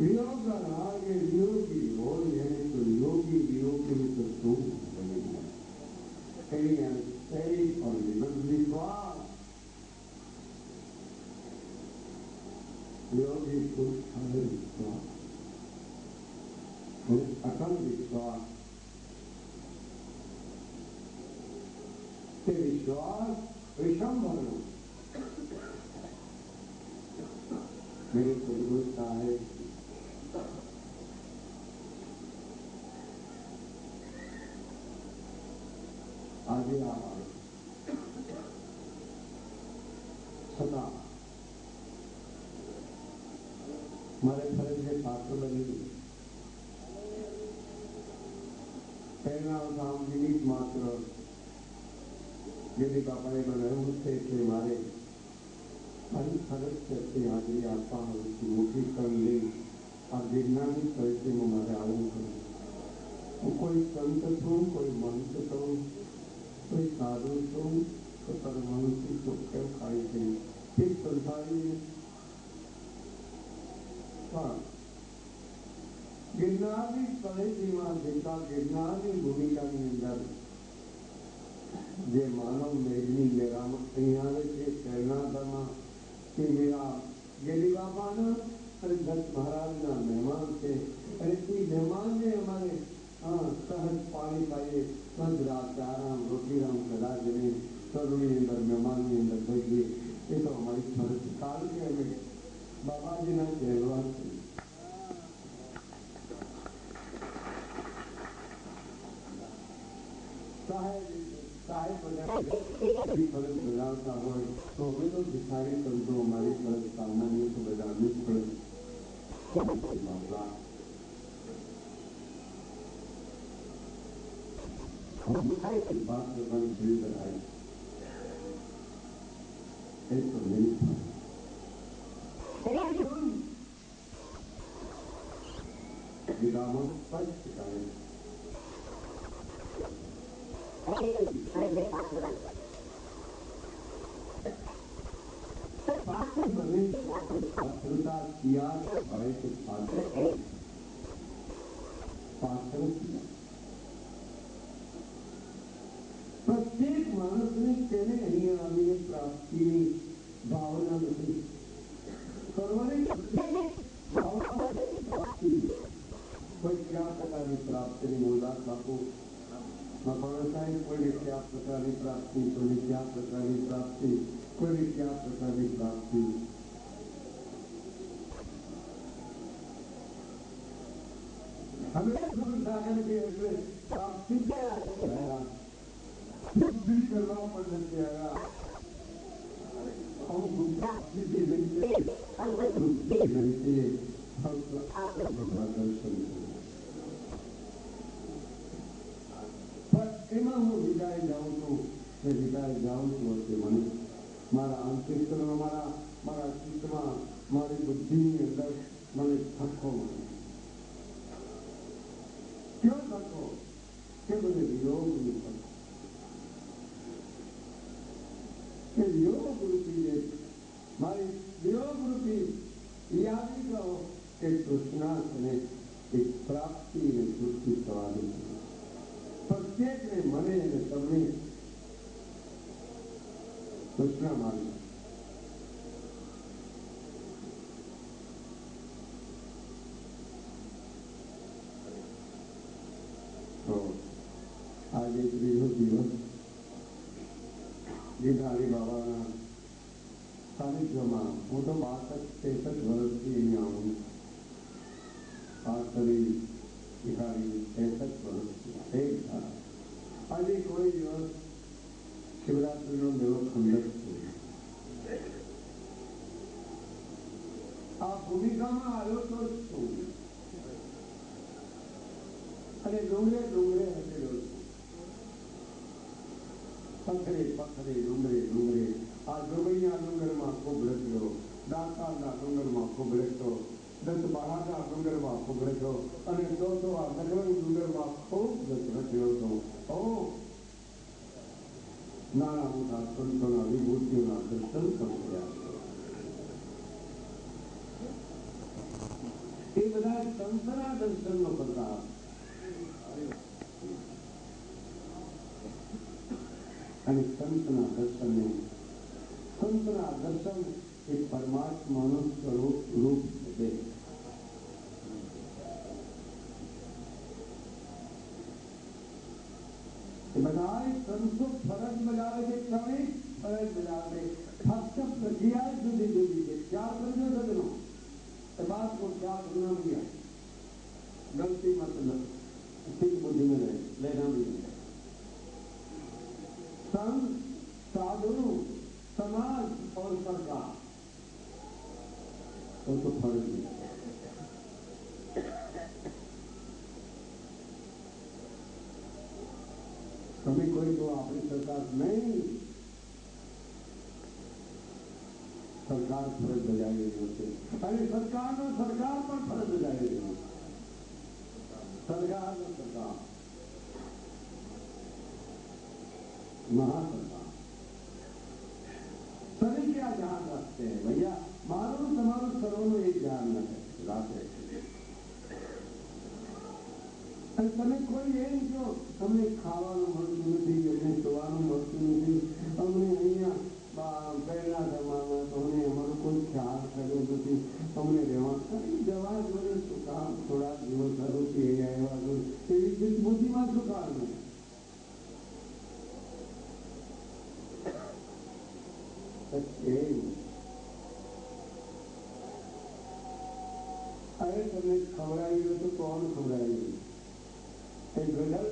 वियोग राग वियोगी हो तो योगी वियोगी तो तुम stay and stay or live विश्वास योगी पुरुष है विश्वास अटल विश्वास से विश्वास विषंभर मेरे सदगुरु है आगे सदा मारे फर्ज के पात्र बनी पहला काम निमित्त मात्र यदि पापा ने बनाए उससे कि मारे हरी फर्ज करके हाजिरी आपा उसकी मुठी कर ली और गिरना भी करके मैं मारे आऊँ करूँ कोई संत तो कोई मंत तो कोई साधु तो परमाणु तो क्या खाई थी एक संसारी गिरनारी कलेजी में जेता गिरनारी भूमिका की अंदर जे मानव मेघनी मेरा अहियाँ के कहना दमा कि मेरा गेली बाबा ना अरे दत्त महाराज ना मेहमान थे अरे कोई मेहमान ने हमारे सहज पानी पाए सहज रात आराम रोटी राम कला जने करुणी अंदर मेहमान के अंदर बैठिए ये तो हमारी फर्ज काल के हमें बाबा जी ना कहलवा फर्ज बजावता हो तो हमें तो भिखारी संतो हमारी फर्ज सामान्य को बजाने फर्ज मामला बात जबान शुरू कराई एक तो नहीं विरामों स्पष्ट करें किया बड़े के प्रत्येक मानस ने कहने अहियाँ प्राप्ति भावना नहीं कोई क्या प्रकार की प्राप्ति नहीं बोला बापू कोई क्या प्रकार की प्राप्ति कोई क्या प्रकार की प्राप्ति कोई क्या प्रकार की प्राप्ति हमें सागर के प्राप्ति बुद्धि करना पड़ जाएगा हम बुद्धि एमा हूँ विदाय जाऊँ तो मैं विदाय जाऊँ तो મને મારા અંતરિક્ષમાં મારા ચિત્તમાં મારી બુદ્ધિની અંદર મને ધક્કો મળે क्यों धक्को કે મને વિયોગની ધક્કો કે વિયોગ રૂપી મારી વિયોગ રૂપી યાદી કહો કે તૃષ્ણા અને એક પ્રાપ્તિ અને તૃપ્તિ થવાની प्रत्येक ने मने ने सबने तृष्णा मारी तो आज एक दिवस गिरधारी बाबा सानिध्य में हूँ तो 62-63 वर्ष की अँ हूँ भिखारी 63 वर्ष एक था आज कोई दिवस शिवरात्रि नो मेलो खंडक आ भूमिका में आयो तो अरे डूंगरे डूंगरे हटेलो पथरे पथरे डूंगरे डूंगरे आ जोगैया डूंगर में खूब रख्यो दाता ना डूंगर में खूब रख्यो दस बहाना डूंगर में खूब रख्यो अने तो आ नगरंग डूंगर में खूब रख्यो तो ओ नाना मोटा संतोना विभूतिओना दर्शन कर्या એ બધા સંતના દર્શનનો પ્રતાપ. અને સંતના દર્શન એ પરમાત્માનું રૂપ છે. બધા સંતો ફરજ બજાવે છે, કવિ ફરજ બજાવે, ફક્ત પ્રક્રિયા જુદી જુદી છે. ખ્યાલ કરજો સદનો, એ बात को ख्याल करना भैया, गलती मतलब ठीक बुद्धि में लेना भी. संत, साधु, समाज और सरकार वो तो फर्ज है. कभी कोई तो अपनी सरकार नहीं, सरकार फरज बजाई रही होती. अरे सरकार पर फरज बजाई रही होती. सरकार महासरकार सभी क्या ध्यान रखते हैं भैया? मारो તમારું સર્વનું એક ધ્યાન રાખે. અને તમે કોઈ એમ કહો તમને ખાવાનું મળતું નથી, અમને સુવાનું મળતું નથી, અમને અહીંયા પહેલા જમાના અમને અમારો કોઈ ખ્યાલ કર્યો નથી, અમને રહેવા જવા જોડે શું કામ? થોડા દિવસ સારું આવ્યા એવી બુદ્ધિમાં શું કામ નહીં? अरे तुमने खबराई हो तो कौन खबराई? गजल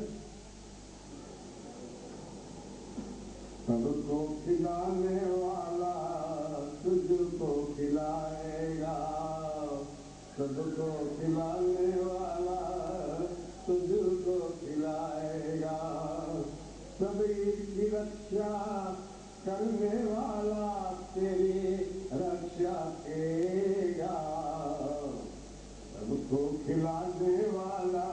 सबको खिलाने वाला तुझको खिलाएगा, सबको खिलाने वाला तुझको खिलाएगा, सभी की रक्षा करने वाला तेरी रक्षा करेगा, सबको खिलाने वाला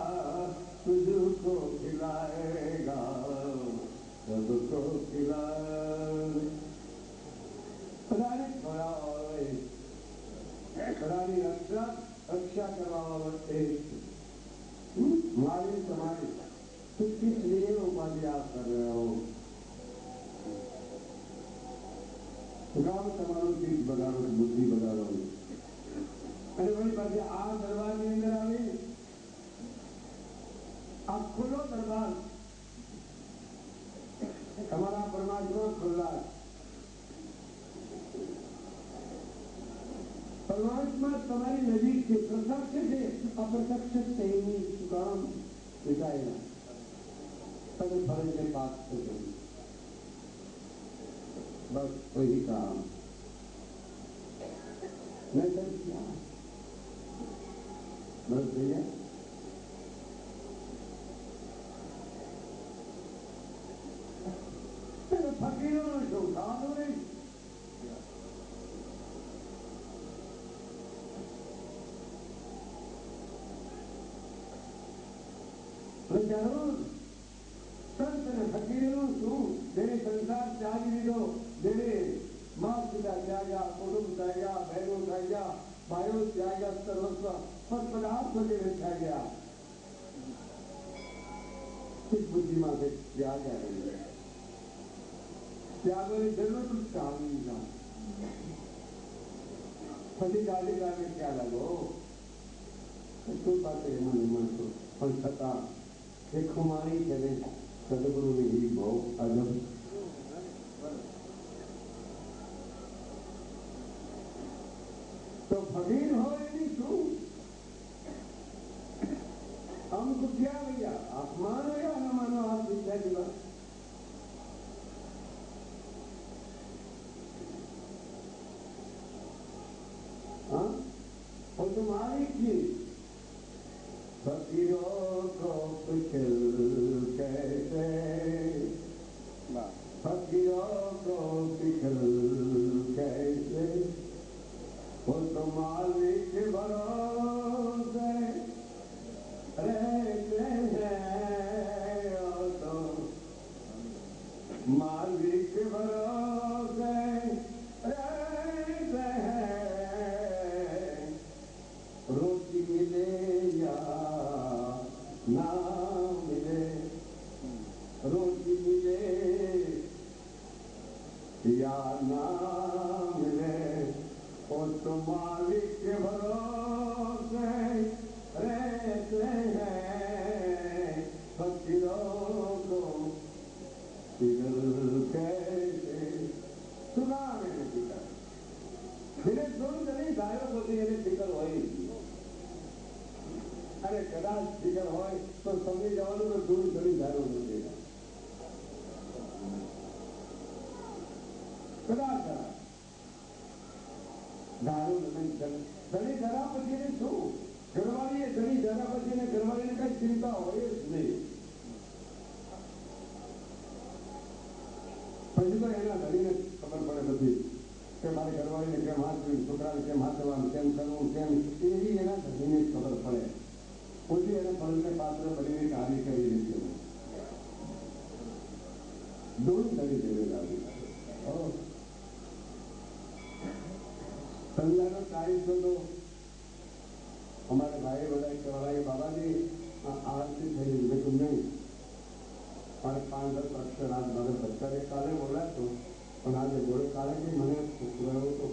तुझको खिलाएगा, सबको खिलाएगा. रक्षा करवा हमारी तुम्हारी तो किस लिए उपाधि आप कर रहे हो? તમારું ચીજ બગાડો, બુદ્ધિ બગાડો. અને વળી પાછી આ દરબારની અંદર આવી આ ખુલ્લો દરબાર તમારા પરમાત્મા ખુલ્લા. પરમાત્મા તમારી નજીક છે, પ્રત્યક્ષ છે. અપ્રત્યક્ષ તેની કામ વિચારેલા તમે ફરજને પાસ થશે. बस वही काम नहीं कर क्या बस भैया. फकीरों ने तो साधु नहीं जरूर संत ने फकीरों શું જેને સંસાર ત્યાગી દીધો, જેને માત પિતા ત્યાગ્યા, કુટુંબ ત્યાગ્યા, બહેનો ત્યાગ્યા, ભાઈઓ ત્યાગ્યા, સર્વસ્વ પદાર્થ વગેરે ત્યાગ્યા. किस बुद्धि में से त्याग है? त्यागोनी जरूरत त्यागी ना પછી ગાડી ગાડી क्या लगो શું પાસે એમાં નિમણ છો પણ છતાં એ ખુમારી કરે સદગુરુની ही બહુ અજબ. तो फकीर हो एनी शू हमको क्या भैया आप मानो या न मानो, आप विद्या की बात. हाँ वो तुम्हारी की फकीरों को फिक्र कैसे, फकीरों को फिक्र कैसे, वो तो मालिक भरोसे रहते हैं, वो तो मालिक भरोसे रहते हैं. रोज रोटी मिले या ना मिले, रोटी मिले या ना मिले, वो तो मालिक के भरोसे रहते हैं। फकीरों को फिक्र कैसे, सुना मैंने फिक्र, फिर सुन जरी गायों को એને ફિકર હોય, અને કદાચ ફિકર હોય તો સમજી જવાનું કે દૂર ઘણી ગાયો નથી, કદાચ ગાયો નથી. ધણી ધરા પછી એને શું, ઘરવાળીએ ધણી ધરા પછી એને ઘરવાળીને કઈ ચિંતા હોય જ નહીં. પછી તો એના ધણીને ખબર પડે બધી કે મારે ઘરવાળીને કેમ હાથવી, છોકરાને કેમ હાથવાનું, કેમ કરવું, કેમ, એવી એના ધણીને જ ખબર પડે. પછી એને ફળને પાત્ર બનીને કાર્ય કરી રીતે દૂર કરી દેવી. સંધ્યાનો ટાઈમ થતો, અમારે ભાઈ બધા કહેવાય બાબાજી આરતી થઈ ગઈ. તું નહીં, મારે 5-10 અક્ષર આજ મારે બચ્ચાને કાલે બોલાતો, પણ આજે બોલે કાલે કે મને ગયો તો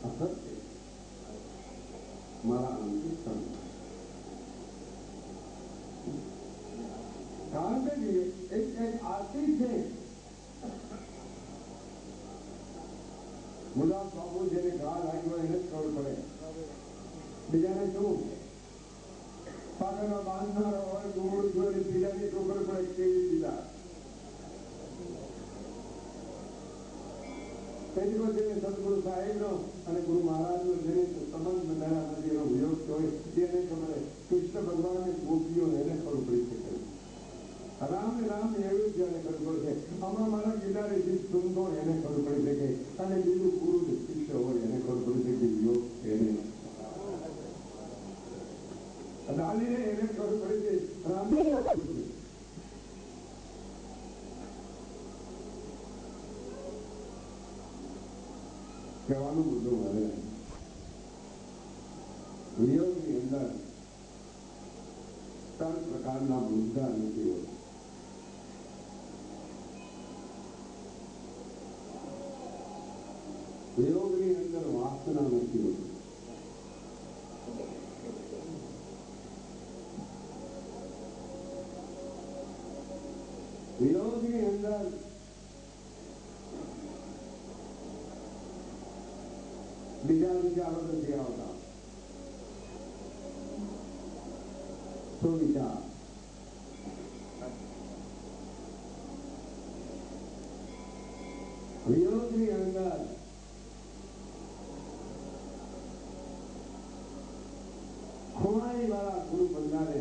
અસર છે મારા અંતિમ, કારણ કે એક આરતી છે. મુલા બાબુ જેને ઘા લાગ્યો એને જ ખબર પડે, બીજાને શું પાટણમાં બાંધનારો હોય દૂર જોઈને બીજાની ખબર પડે કેવી પીડા. તેથી જેને સદગુરુ સાહેબનો અને ગુરુ મહારાજનો જેને સંબંધ બંધાયા પછી એનો વિયોગ હોય તેને ખબર, કૃષ્ણ ભગવાનની ગોપીઓ એને ખબર પડી શકે. રામ એવું જ એને ખબર પડશે. આમાં મારા ગિરનારી સુંદો એને ખબર પડી શકે, અને બીજું ગુરુ શિષ્ય હોય એને ખબર પડી શકે યોગ એને દાલીને એને ખબર પડી છે. રામ કહેવાનું બધું મારે વિયોગની અંદર 3 પ્રકારના મુદ્દા નથી હોતા. વિયોગની અંદર વાસના નથી હોતી. વિયોગની અંદર બીજા વિચારો નથી આવતા. સુવિચાર વિયોગની અંદર ખોવાઈ વાળા ગુરુ બંધાને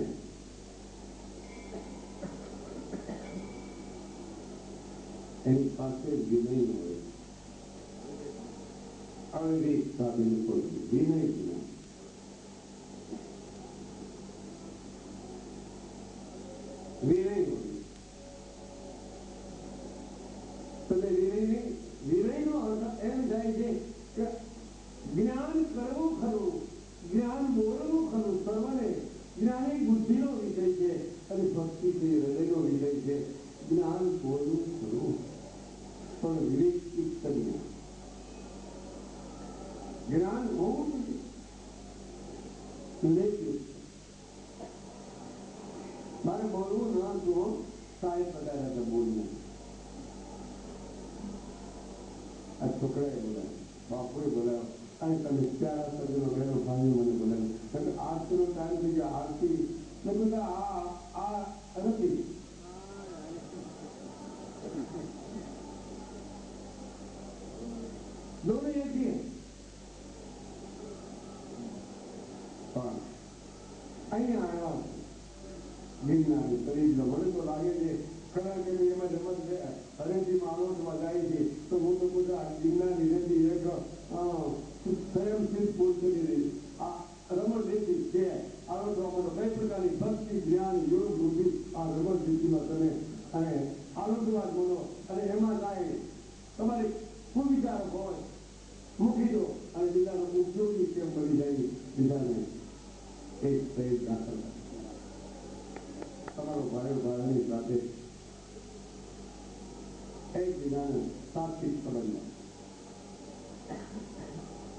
એની પાસે વિનય હોય. અવિવેક સાધન કોઈ વિનય વિના વિનય હોય. તો વિનયનો અર્થ એમ થાય છે કે જ્ઞાન કરવું ખરું, જ્ઞાન બોલવું ખરું, સર્વને જ્ઞાન એક બુદ્ધિનો વિષય છે અને ભક્તિ તે હૃદયનો વિષય છે. જ્ઞાન બોલવું ખરું પણ વિવેકયુક્ત જ્ઞાન હોવું વિવેકયુક્ત. મારે બોલવું ના જુઓ, સાહેબ પધાર્યા હતા બોલવું. આ છોકરાએ બોલાવ્યો, બાપુએ બોલાવ્યો, અને તમે પ્યારા સર્જનો ગયેલો ભાઈઓ મને બોલાવ્યો. આરતીનો ટાઈમ થઈ ગયો, આરતી મેં બધા આ નથી. दोनों एक ही है, પણ અહીંયા આવ્યા ગિરનારી શરીર મને તો લાગે છે ખરા કે એમાં રમત છે. હરેથી માનવમાં જાય છે તો હું તો બધા ગિરનારી નથી, એક સ્વયંસિદ્ધ પુરુષની રહી આ રમત દેતી છે. આરોગ્યમાં કઈ પ્રકારની ભક્તિ જ્ઞાન યોગ બુદ્ધિ આ રમત સ્થિતિમાં તમે અને આરોગ્યવાદ બોલો અને એમાં કાંઈ તમારી કુવિચાર હોય મૂકી દો અને બીજાનો ઉપયોગી કેમ મળી જાય બીજાને એક પ્રેમ દાખલ તમારો ભાઈઓ ભાઈની સાથે એકબીજાને સાત્વિક સંબંધ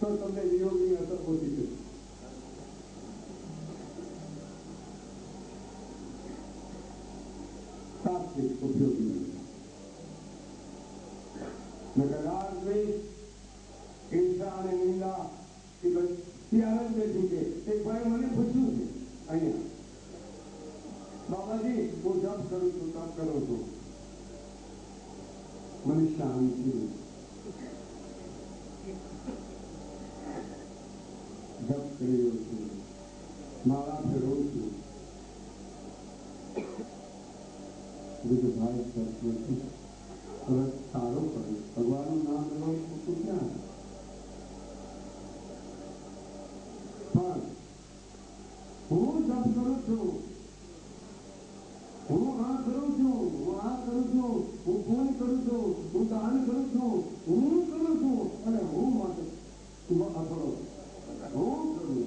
તો તમને વિયોગની અસર ઓછી થશે. સાત્વિક ઉપયોગી રાગ દ્વેષ ઈર્ષા અને નિંદા એ બધી આનંદ છૂટે. એક ભાઈ મને પૂછ્યું છે અહીંયા, બાબાજી હું જપ કરું છું, તપ કરો છું, મને શાંતિ જપ કરી રહ્યો છું, માળા ફેરવું છું, બીજું ભાઈ સરસ નથી, હવે સારું કરે ભગવાનનું નામ લેવાનું તું ક્યાં? પણ હું જપ કરું છું, હું આ કરું છું, હું આ કરું છું, હું ફોન કરું છું, હું દાન કરું છું, હું કરું છું, અને હું માટે આપણો હું કરું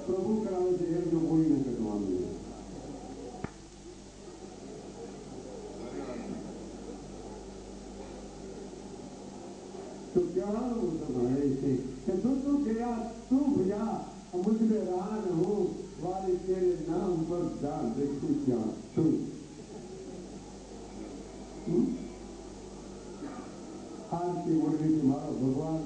પ્રભુ કરાવે છે એમ જો કોઈને કરવાનું. तो क्या तुम्हारे से कि तू गया तू भैया मुझ में रान हो वाले तेरे नाम पर जान देखू क्या सुन आज की मुरली मारो भगवान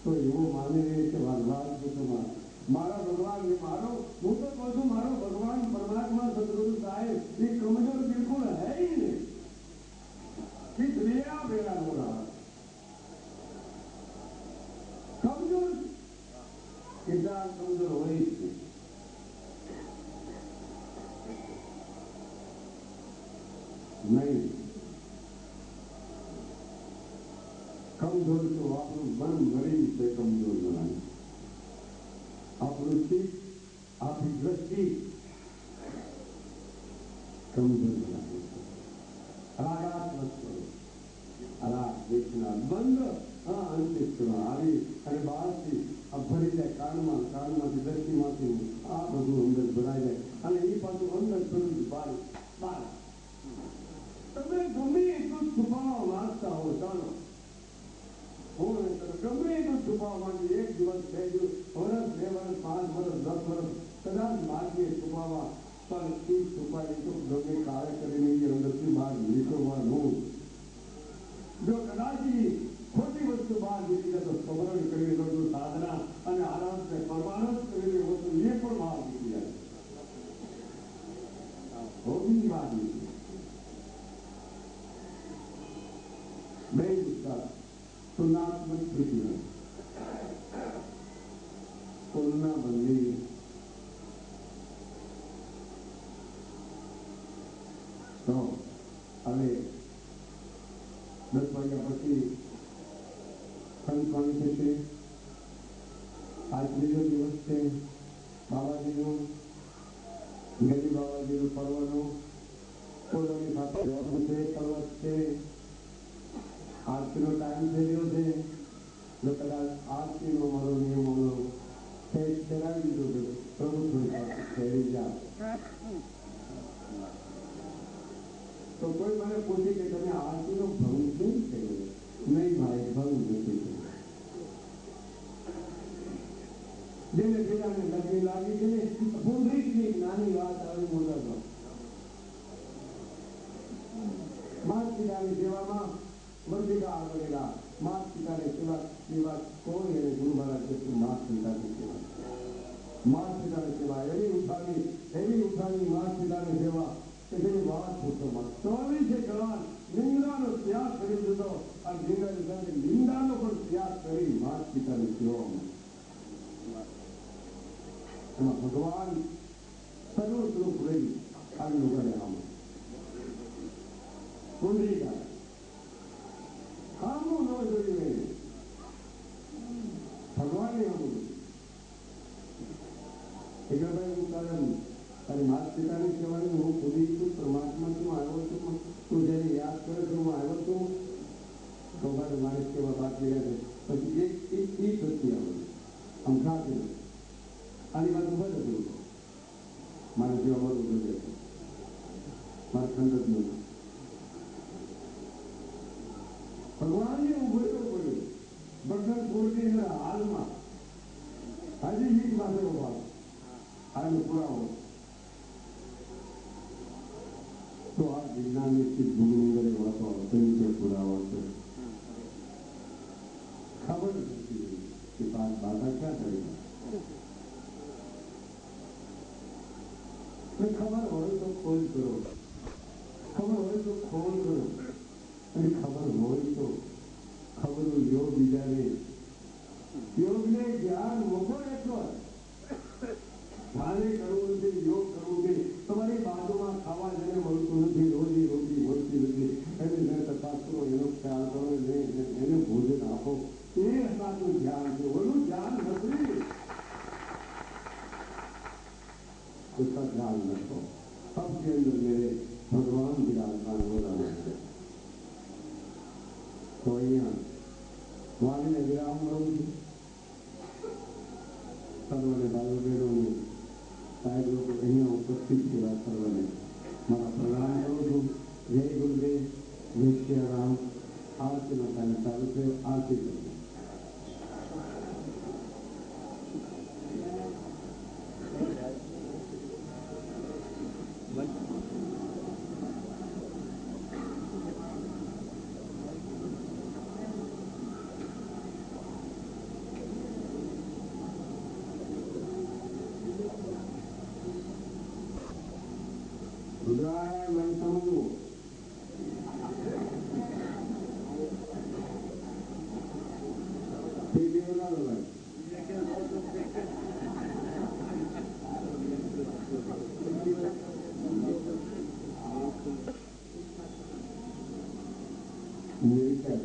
तो वो माने रहे कि भगवान को तुम्हारा मारा भगवान ने मारो હું તો કહું છું મારો ભગવાન પરમાત્મા સદગુરુ સાહેબ એ કમજોર બિલકુલ है ही नहीं किस मेरा बेड़ा हो रहा कमजोर कितना कमजोर हो रही थी नहीं कमजोर तो આપણું મન મરી રીતે કમજોર બનાવે આપણું ચિત્ત આપણી દ્રષ્ટિ કમજોર બનાવે રાગાત્મક કરો રાગ દેખના બંધ અંતિષ્ઠમાં આવી અને બહારથી ભરી જાય કાનમાંથી દ્રષ્ટિમાંથી આ બધું અંદર ભરાઈ જાય અને એ પાછું અંદર ભરું બહાર બહાર તમે ગમે એટલું છુપાવવા માંગતા હો ચાલો હું ગમે એટલું છુપાવવા માંગી એક દિવસ બે દિવસ વર્ષ 2 વર્ષ 5 વર્ષ 10 વર્ષ કદાચ માગીએ છુપાવવા પણ એ છુપાઈ તો ગમે કાર્ય કરીને એ અંદરથી બહાર નીકળવાનું જો કદાચ ખોટી વસ્તુ બહાર નીકળી જાય તો સ્મરણ કરી બધું સાધના અને આરામ પરમાનંદ કરેલી વસ્તુ એ પણ બહાર નીકળી જાય હોવી વાત નીકળી બે વિસ્તાર तुलनात्मक स्थिति है तुलना बंदी तो હવે 10 વાગ્યા પછી સંતવાણી થશે. આજ બીજો દિવસ છે બાબાજીનું ગરી બાબાજીનું પર્વનું કોલોની સાથે છે પર્વત છે. આરતીનો ટાઈમ થઈ રહ્યો છે જો કદાચ આરતીનો મારો નિયમ ફેરાવી દીધો કે પ્રભુ થોડી ફેરી જાઓ તો કોઈ મને પૂછે કે તમે આરતીનો ભંગ કેમ કર્યો? નહીં ભાઈ ભંગ નથી કર્યો. જેને પેલાને લગની લાગી છે ને પૂંડરીકની નાની વાત આવી બોલાતો માત પિતાની સેવામાં મર્દિકા આગળેલા માત પિતાની સેવા કોઈ એને ગુરુ મહારાજ કે માત પિતાની સેવા માત પિતાની સેવા એવી ઉઠાવી માત પિતાની સેવા કે જેની વાત પૂછોમાં 24 કલાક નિંદાનો ત્યાગ કરી દીધો અને નિંદાનો પણ ત્યાગ કરી માત પિતાની સેવામાં એમાં ભગવાન સર્વ સ્વરૂપ રહી આગળ કરે આમ પુંડરીકા આમું ન જોયું ભગવાને આમું એટલે ભાઈ હું તારી માત પિતાની સેવાની હું ખુદી છું પરમાત્માથી આવ્યો છું તું જયારે યાદ કરે છે હું આવ્યો છું તો ભાઈ મારી સેવા બાકી રહે પછી એક થતી આવે આમ ખાતું આની વાત ઉભા નથી મારે જેવા મારું ઉભું છે મારે ઠંડક નથી ભગવાનને ઉભો પડ્યો બગર છોડની હાલમાં હજી હીટ પાસે ઉભા આનો પુરાવો तो आप जिन्ना में स्थित भूमि करे वातो अत्यंत पुरावा से खबर नहीं कि बाधा क्या करेगा मैं खबर हो तो खोज करो खबर हो तो खोज करो अरे खबर हो तो खबर योग बीजाने योग ने ज्ञान मोको એટલો ધારે કરવું છે યોગ કરવું છે તમારી બાજુમાં ખાવા જઈને મળતું નથી રોજી રોટી મળતી નથી એને તપાસ કરો એનો ખ્યાલ કરો એને ભોજન આપો એ સાચું ધ્યાન છે ઓનું ધ્યાન નથી उसका ध्यान रखो सबके अंदर मेरे भगवान विराजमान हो रहा है तो અહીંયા વાણીને વિરામ લઉં છું સર્વને ભાઈઓ બહેનોને સાહેબ લોકો અહીંયા ઉપસ્થિત થયા સર્વને મારા પ્રણામ કરું છું જય ગુરુદેવ જય શ્રી રામ આરતીનો ટાઈમ ચાલુ થયો આરતી કરું रुद्राय मन समझो ठीक है ना भाई मेरी क्या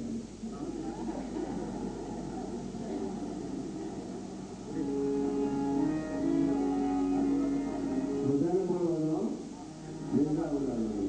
બધાને બોલવાનો નિંદા ઉડાડવાની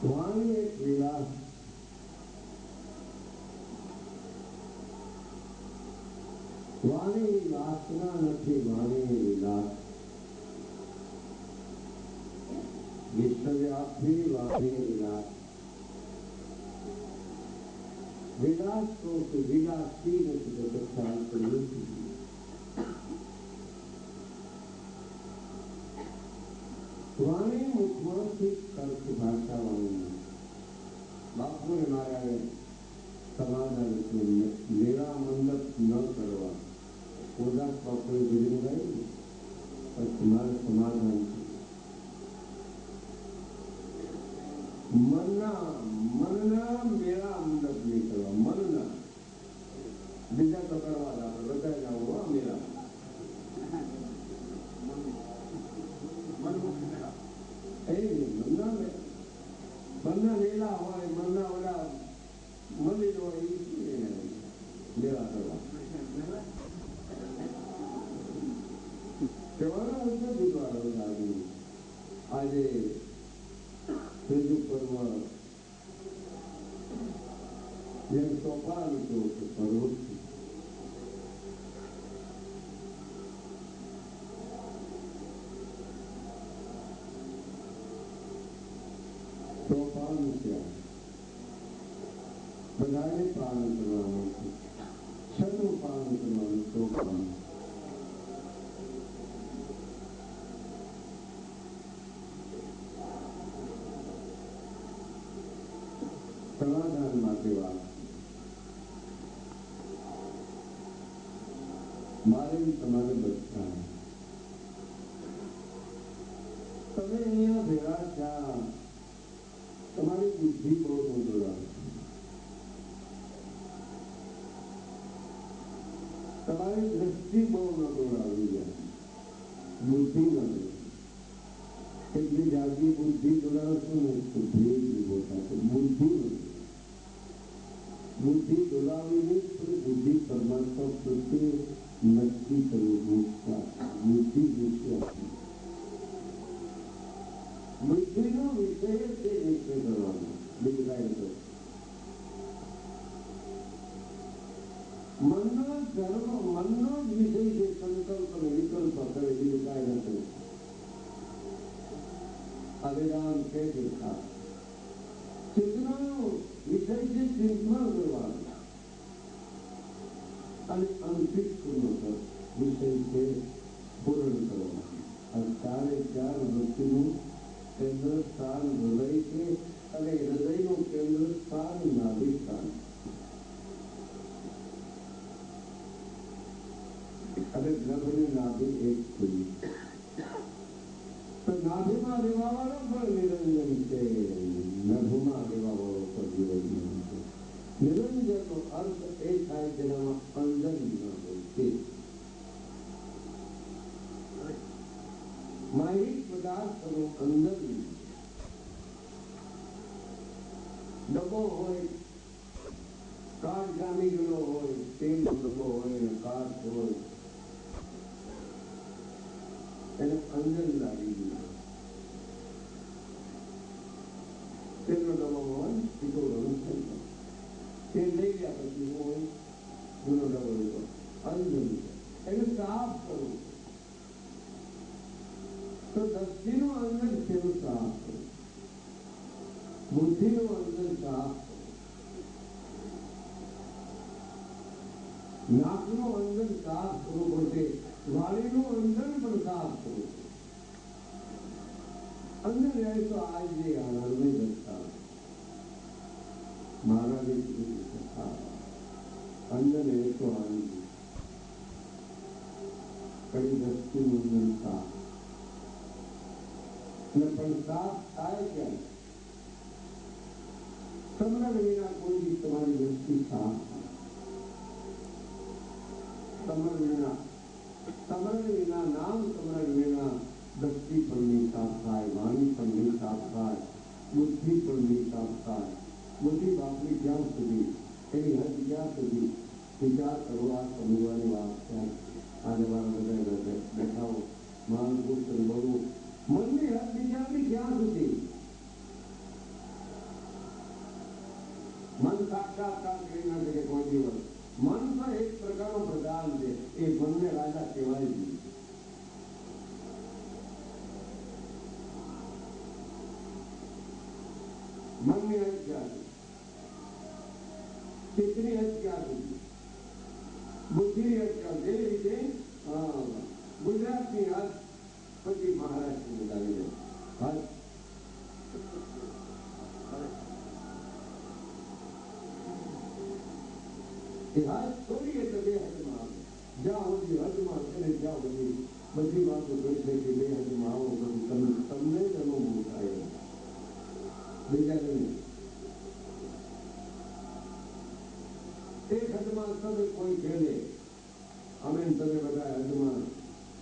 વાણી એક વિલાસ, વાણી વાસના નથી, વાણી વિલાસ. વિશ્વવ્યાપી વાણી વિલાસ. વિલાસ તો વિલાસી નથી તો ખ્યાલ કર્યો નથી. વાણી મુખમાંથી કર્ક ભાષા વાણી. બાપુએ મારા સમાધાન મેરા મંડપ ન કરવા ઉદાસ બાપુએ ભજન ગાયું, પછી મારું સમાધાન છે. મનના મેરા મંડપ નહીં કરવા, મનના બીજા તો કરવા જ આપણે બધા જ આવો મેરા મનના વેલા હોય, મનના ઓલા મંદિર હોય એ લેવા કરવા કહેવાનો મુદ્દો જુદવાળો લાગે. આજે ત્રીજું પર્વ જેમ સોપાન હતો કે પર્વત સોપાન ત્યાં બધાને પાલન કરવાનું છે. છનું પાલન કરવાનું સોપાન. સમાધાન માટે વાત મારે તમારે બધા તમે અહીંયા ભેગા થયા, તમારી બુદ્ધિ બહુ જોડાવે, તમારી દ્રષ્ટિ બહુ ન દોડાવી જાય, બુદ્ધિ ન એટલી જાગી બુદ્ધિ દોડાવશો ને તો ભેદ ઉભો થશે. બુદ્ધિ દોડાવીને બુદ્ધિ પરમાત્મા પ્રત્યે નક્કી કરવું. બુદ્ધિ બુદ્ધિનો વિષય તે નિશ્ચય કરવાનો, બીજું મનનો ધર્મ, મનનો જ વિષય છે. સંકલ્પ અને વિકલ્પ કરે, બીજું કાંઈ નથી. અવેદાન કે દેખા ચિંતનો વિષય છે. ચિંતન કરવાનું અને અંતિમ વિષય છે પૂર્ણ કરવાનું. અને ચારે ચાર વૃત્તિનું કેન્દ્ર સ્થાન હૃદય છે અને હૃદયનું કેન્દ્ર સ્થાન નાભિ સ્થાન. અને નભને નાભિ એક ખુલી તો નાભીમાં રહેવા વાળો પણ નિરંજન છે, નભમાં રહેવા વાળો પણ નિરંજન છે. નિરંજનનો અર્થ એ થાય જેનામાં અંજન ન હોય તે. માહિક પદાર્થનું અંજન ડબ્બો હોય, કાચ જામી ગયેલો હોય, તેલનો ડબ્બો હોય ને કાચ હોય, એને અંજન લાગી ગયું. તેલનો ડબ્બો હોય, પીતો રંગ થઈ જાય. તેલ લઈ ગયા પછી હોય જૂનો ડબ્બો લીધો, અંજન એને સાફ કરવું. તો દ્રષ્ટિનું અંજન કેવું સાફ કરવું, બુદ્ધિનું અંજન સાફ કરવું, નાકનું અંજન સાફ કરવું પડશે, વાણીનું અંજન પણ સાફ કરવું. અંદર રહે તો આજે આનંદ દસતા મહારાજે અંદર રહે તો આનંદ કઈ દ્રષ્ટિનું અંજન સાફ. અને પણ સાફ થાય ક્યારે? સમરણ વિના કોઈ તમારી દ્રષ્ટિ સાફ. સમરણ વિના નામ સમરણ વિના દ્રષ્ટિ પણ નહીં સાફ થાય, વાણી પણ નહીં સાફ થાય, બુદ્ધિ પણ નહીં સાફ થાય. બુદ્ધિ બાપની જ્યાં સુધી એની હદ જ્યાં સુધી વિચાર કરવા સમજવાની વાત થાય. આજે મારા બધા બેઠાઓ માનભૂત બહુ મનની હદ વિચારની ક્યાં સુધી સાક્ષાત્કાર કરી ના શકે કોઈ દિવસ. મન તો એક પ્રકારનો પ્રધાન છે, એ મનને રાજા કહેવાય નહીં. મનની હદ ક્યાં છે? ચિત્તની હદ ક્યાં સુધી? બુદ્ધિની હદ ક્યાં? જેવી રીતે ગુજરાતની હદ પછી મહારાષ્ટ્રની બતાવી દે. હદ એ હદ થોડી એટલે બે હદમાં આવે. જ્યાં સુધી હદમાં છે ને ત્યાં બધી વાતો કરશે કે બે હદમાં આવો, બધું તમને જ અનુભવ થાય, બીજા નહીં. એક હદમાં તમે કોઈ ખેલે, અમે તમે બધા હદમાં,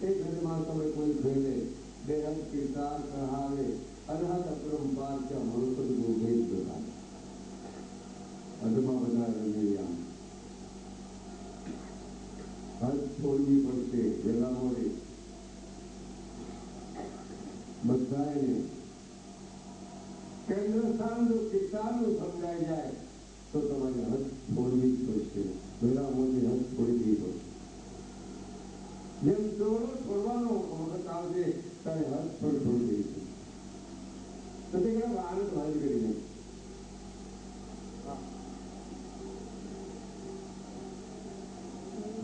એક હદમાં તમે કોઈ ખેલે, બે હદ કિરદાર કહાવે, અનહદ અપરંપાર ક્યાં મનોસદ ગોભેદ બતાવે. હદમાં બધા રમેયા. હદ છોડવી પડશે વેલા મોડે બધાને. કેન્દ્ર સ્થાન જો કિસાનનું સમજાઈ જાય તો તમારે હદ છોડવી જ પડશે, વેલા મોડે હદ છોડવી પડશે. જેમ દોડો છોડવાનો વખત આવશે ત્યારે હદ પણ છોડી દઈશું. તો તે આનંદ હદ કરી દે.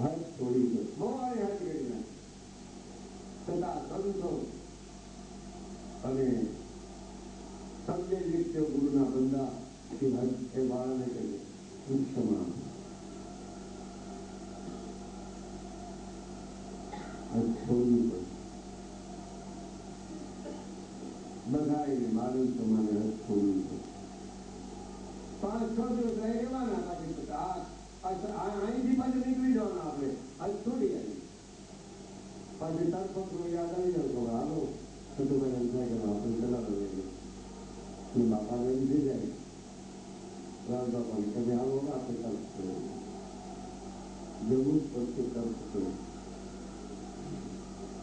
હદ છોડી દો, બહુ વારે હદ કરી દે. છતાં સંતો અને સત્ય નિત્ય ગુરુના બંદા હદ એ બાળાને કહે ક્ષમા. હદ છોડવી પડે. બધાએ મારું તમારે હદ છોડવી પડે. 5-6 દિવસ રહી રહેવાના પાછી અહીંથી પાછું નીકળી જવાના આપણે. હદ છોડી આવી પાછી તરફો યાદ આવી જાવ હાલો સતુભાઈ અંતરાય કરવા આપણે ચલાવી લઈએ. બાપાને એમ થઈ જાય રાજ બાપાને કદી આવો આપણે તરફ કરો જવું જ પડશે. તરફ કરો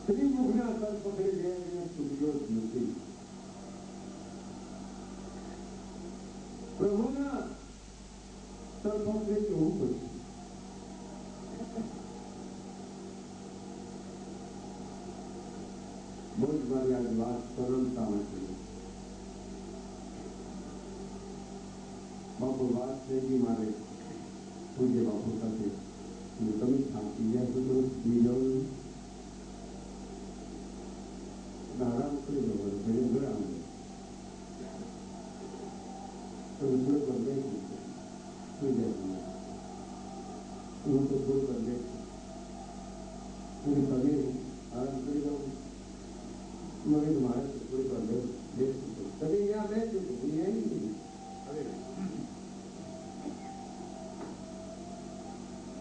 શ્રીમુખના તરફ પકડી ગયા છૂટ્યો જ નથી. પ્રભુના તરફ પકડી જવું પડશે. બહુ જ મારી આ વાત સરળતામાં છે. બાપુ વાત થઈ ગઈ મારે પૂજ્ય બાપુ સાથે. તમે થાકી ગયા છો તો સુઈ જાઓ, આરામ કરી દો. ઘરે આમ રસોઈ પર બેસું સુઈ જાય. હું તો થોડી વાર બેસું તમે આરામ કરી દઉં. મને મારે થોડી વાર બેસું તમે ત્યાં બેસું હું અહીં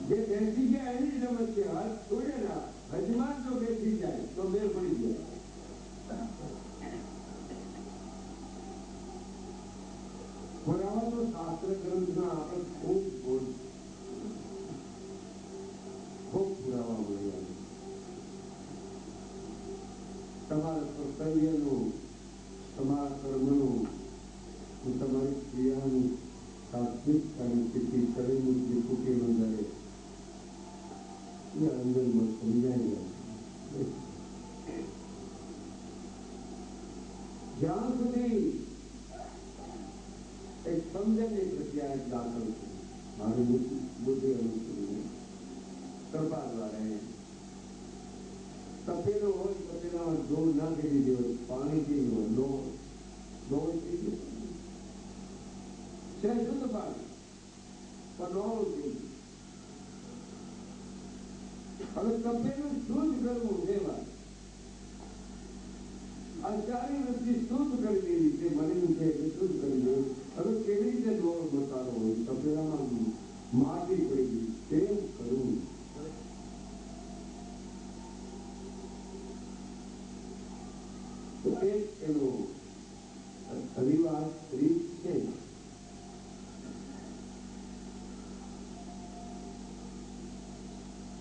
જે બેસી ગયા એની જ રમત છે. હદ છોડે ના હજમાન જો બેસી જાય તો મેળ પડી જાય. પુરાવા તો શાસ્ત્ર ગ્રંથના આપણે ખૂબ પુરાવા મળ્યા. તમારા કર્તવ્યનું, તમારા કર્મનું, તમારી ક્રિયાનું સાત્વિકતાની સ્થિતિ શરીરનું ત્રિપુટી મંદરે એ અંદરમાં સમજાઈ જાય. જ્યાં સુધી એક સમજણની પ્રક્રિયા દાખલ છે મારી બુદ્ધિ અનુસરીને કૃપા દ્વારા તપેલો હોય તપેલામાં જોર ના કરી દીધી હોય, પાણી પી હોય, લોહી પી ગયું છે શુદ્ધ પાણી પણ લોહું પી ગયું. હવે તપેલું શુદ્ધ કરવું સેવા આ ચારી વૃત્તિ શુદ્ધ કરી દેવી છે. મરેલું છે એ શુદ્ધ કરી દેવું. હવે કેવી રીતે લોહ બતાવો હોય તપેલામાં માટી પડી ગઈ કેમ કરવું? તો એક એનો રિવાજ રીત છે.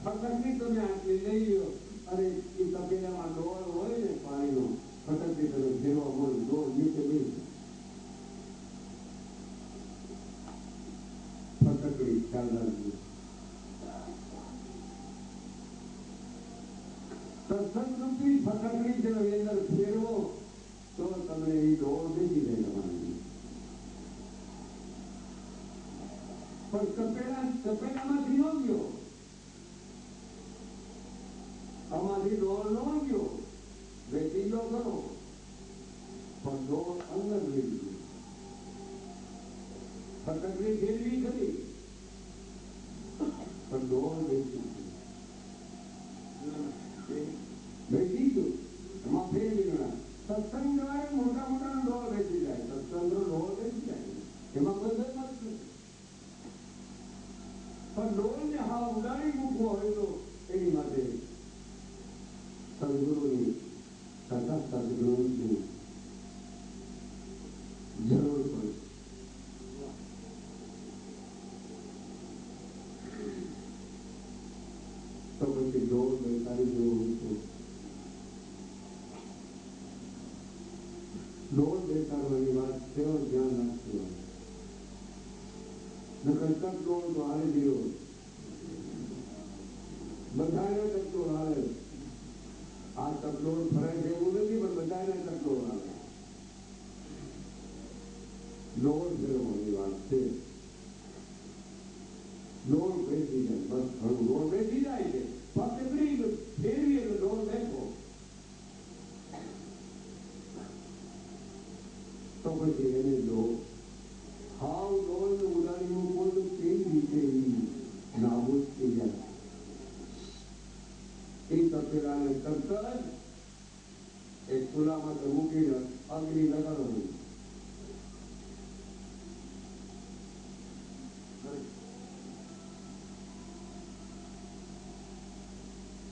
ફટકડી તમે આટલી લઈ લો અને એ તપેલામાં ડોળ હોય ને પાણીનો ફટકડી તમે જેવા હોય ડોળ નીચે લઈ સત્સંગરૂપી ફટકડી જો અંદર ફેરવો તો તમને એ દોડ બેસી જાય તમારી. પણ તપેલામાંથી ન ગયો, આમાંથી દોડ ન ગયો, બેસી ગયો ખરો પણ દોડ અંદર લઈ ગયો. ફટકડી ફેરવી ખરી પણ દોડ બેસી ગયું. એમાં ફેરવી ગણા સત્સંગ દ્વારા મોટા મોટા દોડ બેસી જાય. સત્સંગ દોડ બેસી જાય એમાં કોઈ નથી. પણ દોડને હા ઉડાડી મૂકવો હોય તો એની માટે સદગુરુની તથા સદગુરુની જરૂર પડે. તો પછી દોડ બેસાડી જેવું છે. દોડ બેસાડવાની વાત તેઓ ધ્યાન રાખજો. નકર તકડોળ તો હારી દીધો, બધાને તકડોળ હાલે. આ તકડોળ ફરે છે એવું નથી, પણ બધાને તકડોળ હાલે. દોડ ફેરવવાની વાત છે. દોડ બેસી જાય બસ ઘણું. દોડ બેસી જાય છે ફક્ત ફેરવી એટલે દોડ બેઠો. તો પછી એને જો હાવ દોડ ઉડાડી મૂકો તો કેવી રીતે નાબૂદ થઈ જાય. એ તપેલાને તરત જ એક ચૂલામાં મૂકીને અગ્નિ લગાડવાની.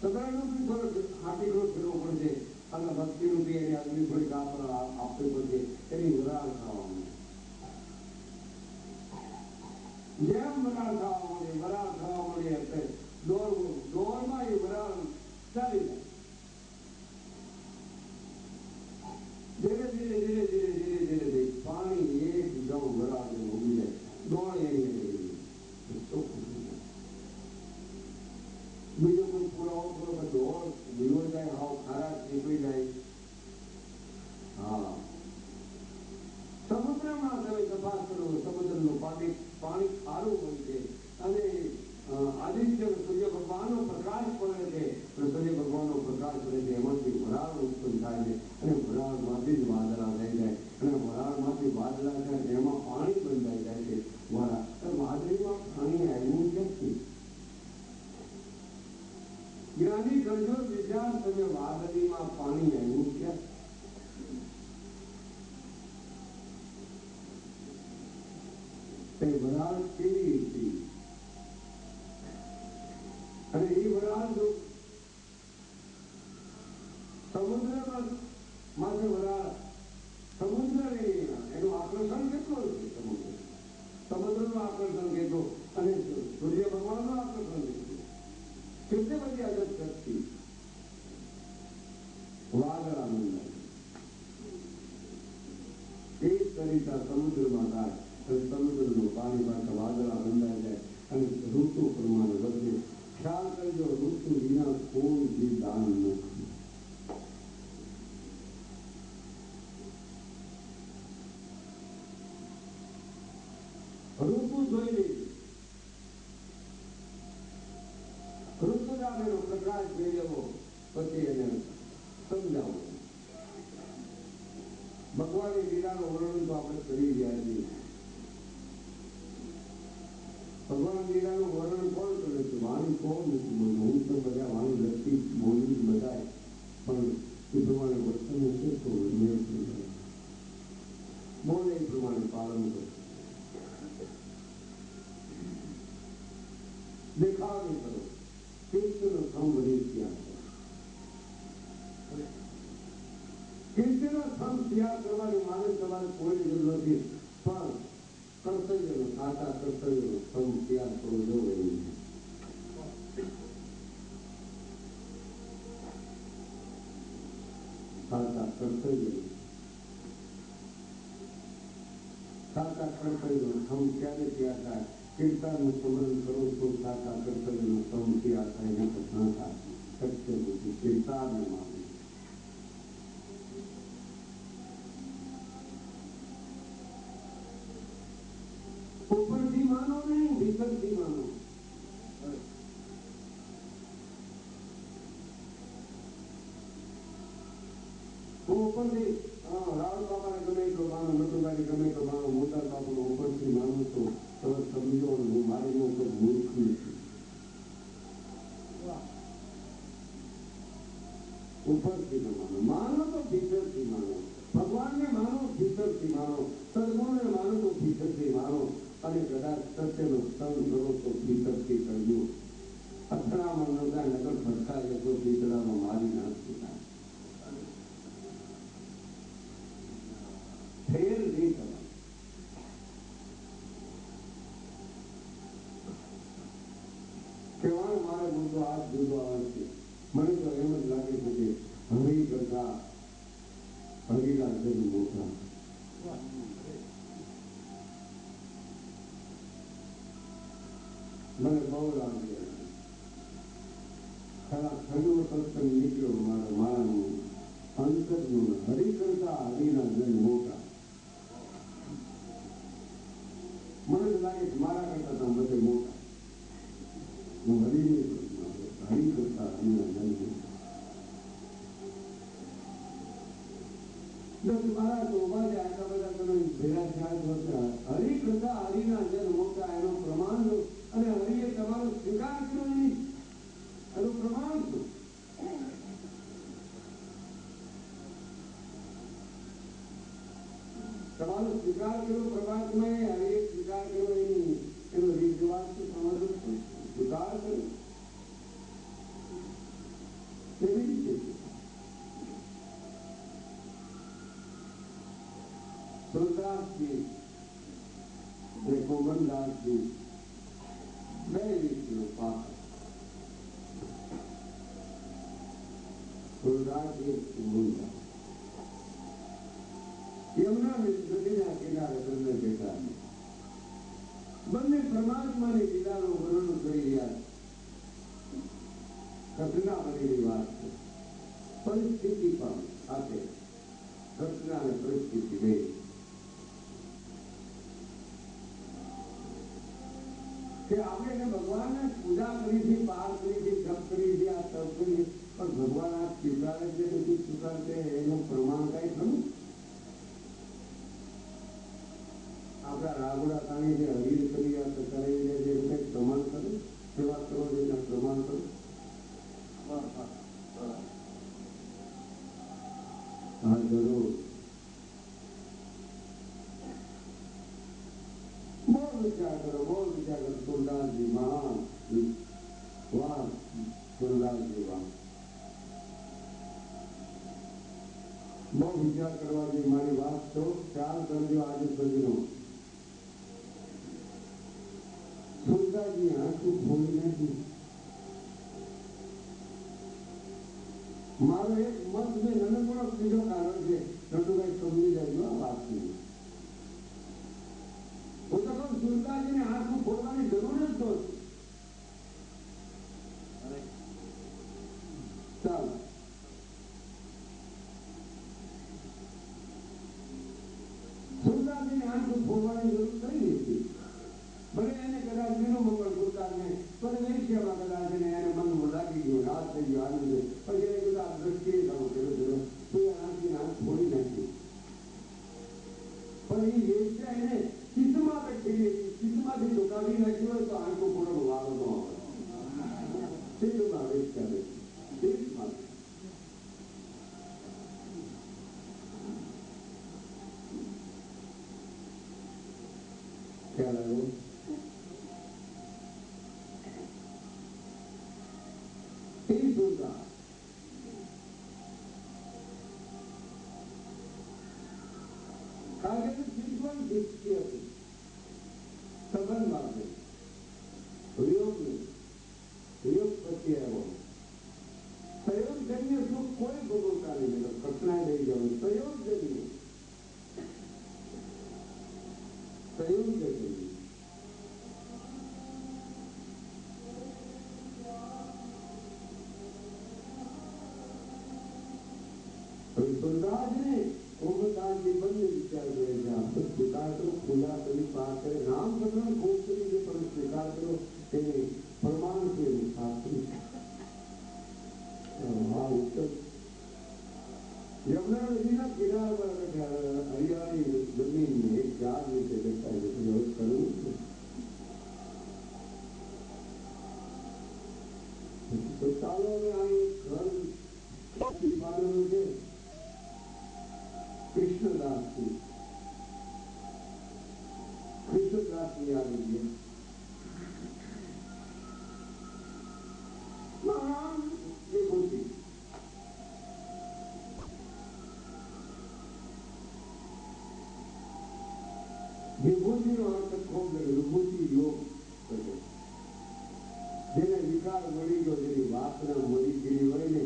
સદાનું થોડો હાથીનો ફેરવો પડશે અને ભક્તિનું બી એની અગ્નિ થોડીક આપવી પડશે. એની વરાળ ખાવાનું જેમ વરાળ ખાવા મળે એટલે દોડમાં એ વરાળ ચાલી જાય. ધીરે ધીરે ધીરે ધીરે ધીરે ધીરે ધીરે પાણી એકદમ વરાળ ઉગી જાય. દોડ એની બીજો કોઈ પુરાવો કરો કે દોડ દીવો જાય હાવ ખરાબ નીકળી જાય. હા, સમુદ્રમાં તમે તપાસ કરો, સમુદ્રનું પાણી ખારું હોય છે અને આદિત્ય સૂર્ય ભગવાનનો પ્રકાશ પડે છે. સૂર્ય ભગવાનનો પ્રકાશ પડે છે એમાંથી વરાળ ઉત્પન્ન થાય છે અને વરાળમાંથી જ વાદળા થઈ જાય અને વરાળમાંથી વાદળા થાય એમાં પાણી બંધાઈ જાય છે. વાદળીમાં પાણી આવ્યું ક્યાંથી? જ્ઞાની કરજો વિચાર, તમે વાદળીમાં પાણી આવ્યું ક્યાં? તે વરાળ કેવી હતી અને એ વરાળ જો સમુદ્રમાં માથે વરાળ, સમુદ્ર એનું આકર્ષણ કેટલું છે? સમુદ્રનું આકર્ષણ કેટલું અને સૂર્ય ભગવાનનું આકર્ષણ કેટલું? કેટલી બધી અજબ શક્તિ વાદળા બંધાય. એ જ સરિતા સમુદ્રમાં થાય અને સમુદ્રનું પાણી પાછા વાદળા બંધાઈ જાય અને ઋતુ પ્રમાણે વધે. ખ્યાલ કરજો, ઋતુ વિના કોઈ બી દાન નથી. ઋતુ જોઈ લેવી, ઋતુના એનો પ્રકાશ જોઈ લેવો, પછી એને સમજાવો. ભગવાનની લીલાનું વર્ણન તો આપણે કરી રહ્યા છીએ. ભગવાન લીલાનું વર્ણન કોણ કરે છે? વાણી કોણ નથી બોલ્યું? હું તો બધા વાણી લખી બોલી બધા, પણ એ પ્રમાણે વર્તન હશે તો બોલે એ પ્રમાણે પાલન કરે. દેખાવ નહીં કરો. કીર્તિનો થમ વધી ત્યાં કીર્તિનો થમ ત્યાગ કરવાની માને તમારે કોઈ જરૂર નથી, પણ કર્તવ્યનો સાચા કર્તવ્યનો થમ ત્યાગ કરવો જરૂરી છે. સાચા કર્તવ્ય થમ ક્યારે ત્યાગ થાય? કીર્તનનું સ્મરણ કરો તો સાચા કર્તવ્યનો થમ ત્યાગ થાય, ન થાય. શક્ય નથી. ચિંતાને માને ઉપરથી માનો નહીં, ભીતરથી માનો. ઉપરથી રાવણ બાપાને ગમે એટલો માનો, નટુભાઈને ગમે એટલો માનો, મોટા બાપુનો ઉપરથી માનું તો તમે સમજો હું મારી નો તો મૂર્ખ નથી. ઉપરથી ન માનો, માનો તો ભીતરથી માનો. ભગવાનને માનો, ભીતરથી માનો. સદગુણને માનો તો ભીતરથી માનો. અને કદાચ સત્યનો સંગ કરો તો ભીતરથી કરજો. અથડામણ ન થાય, નગર ફટકાય તો ભીતરામાં મારી નાખી થાય. ફેર નહીં તમારે. કહેવાનો મારે મુદ્દો આ જુદો આવે છે. મને તો એમ જ લાગે છે કે હરી કરતા હરીના જન્મ મોટા. મને બહુ લાગે ખરા ખરું સત્સંગ નીકળ્યો મારાનું અંતરનું. હરી કરતા હરીના જન્મ મોટા. મને તો લાગે છે મારા કરતા તમે બધે મોટા. હું હરીની હરી કરતા હરીના જન્મ. મારા તો ઉભા છે આટલા બધા તમે ભેગા થયા. હરી કરતા હરીના જન્મ મોટા એનો પ્રમાણ લો. અને હરિએ તમારો સ્વીકાર કર્યો નહીં એનું પ્રમાણ શું? તમારો સ્વીકાર કર્યો પ્રભાતમય, હરિએ સ્વીકાર કર્યો એની એનો રીત રિવાજ તો તમારો સ્વીકાર કર્યો કેવી રીતે? સુરદાસજી અને ગોવર્ધનદાસજી બે રીતનો પાક. સુરદાસજી ગોવર્ધનદાસ યમુના નદીના કિનારે બંને બેઠા. બંને પરમાત્માની લીલાનું વર્ણન કરી રહ્યા છે. ઘટના બનેલી વાત છે. પરિસ્થિતિ પણ સાથે ઘટના અને પરિસ્થિતિ બે. કે આપણે એને ભગવાનને પૂજા કરી છે, પાર કરી છે, જપ કરી છે, આ તપ કરી, પણ ભગવાન આ સ્વીકારે છે નથી સ્વીકારશે એનું પ્રમાણ કઈ ખરું? આપણા રાગોડા તાણી જે હરીર કરી આ કરાવી દે છે એનું કઈ પ્રમાણ કરે? સેવા કરો છો એના પ્રમાણ કરો. હા જરૂર. બહુ વિચાર કરો, બહુ વિચાર કરો. સુરદાસજી મહાન વાહ, સુરદાસજી વાહ. બહુ વિચાર કરવા જોઈએ. મારી વાત તો ખ્યાલ કરજો આજે સુધીનો. સુરદાસજી આંખું ખોલી નાખી. મારો એક મત મેં નાનકડો બીજો કારણ છે. નટુભાઈ સમજી જાય આ વાતની. હું તો કહું સુરદાસજીને આંખું ખોલવાની જરૂર જ તો. ચાલો સુરદાસજીને આંખું ખોલવાની જરૂર કઈ હતી? ભલે એને કદાચ બીનું મંગળ સુરદાસને પણ વેશ્યામાં કદાચ એને મનમાં લાગી ગયું, રાત થઈ ગયો, આવી ગયો, પછી એને કદાચ દ્રષ્ટિએ કામ કર્યો તો એ આંખની આંખ ખોલી નાખી. પણ એ વેશ્યા એને ચિત્તમાં બેઠેલી હતી. ચિત્તમાંથી ઢોકાવી નાખી હોય તો આંખો ખોલવાનો વારો ન આવે. ચિત્તમાં વેશ્યા બેઠી ચિત્તમાં. ખ્યાલ આવ્યો? એ સુરદાસ કારણ કે ચિંતવન દૃષ્ટિ હતી. સંબંધ માટે વિયોગ પછી આવ્યો. સંયોગજન્ય સુખ કોઈ ભોગવતા નહીં. કઠણાઈ લઈ જવાનું સંયોગજન્ય. વિશ્વાસની આવી ગયા. વિભૂતિ વિભૂતિનો અર્થ ખૂબ વિભૂતિ યોગ કરે. જેને વિકાર મળી ગયો, જેની વાસના મળી ગઈ હોય ને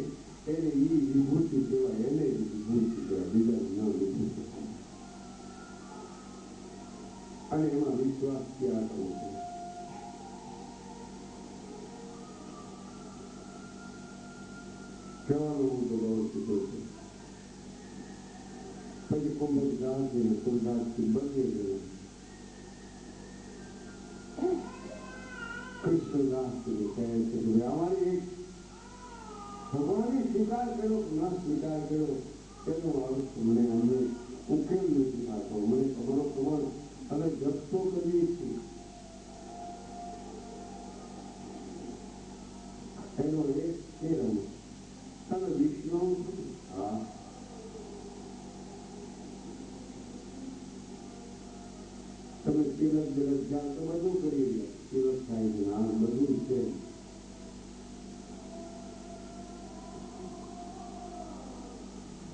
એને ઈ વિભૂતિ કહેવાય. એને વિભૂતિ કહેવાય, બીજા ન વિભૂતિ. અને એમાં વિશ્વાસ ક્યાં કરવો છે? કહેવાનો હું તો બહુ સીધો છું. પછી કુંભદાસજી કુંભદાસજી બંને ગયો. કૃષ્ણદાસજી કહે છે કે અમારી એક ભગવાનને સ્વીકાર કર્યો કે ન સ્વીકાર કર્યો એનો અર્થ મને અમને ઉકેલ નથી થતો. મને તમારો ખબર અમે જપ્તો કરીએ છીએ એનો એક છે રમો. તમે વિષ્ણુ? હા. તમે તિલક બિલક જાઓ તો બધું કરી લો. તિલક થાય છે, આ બધું છે.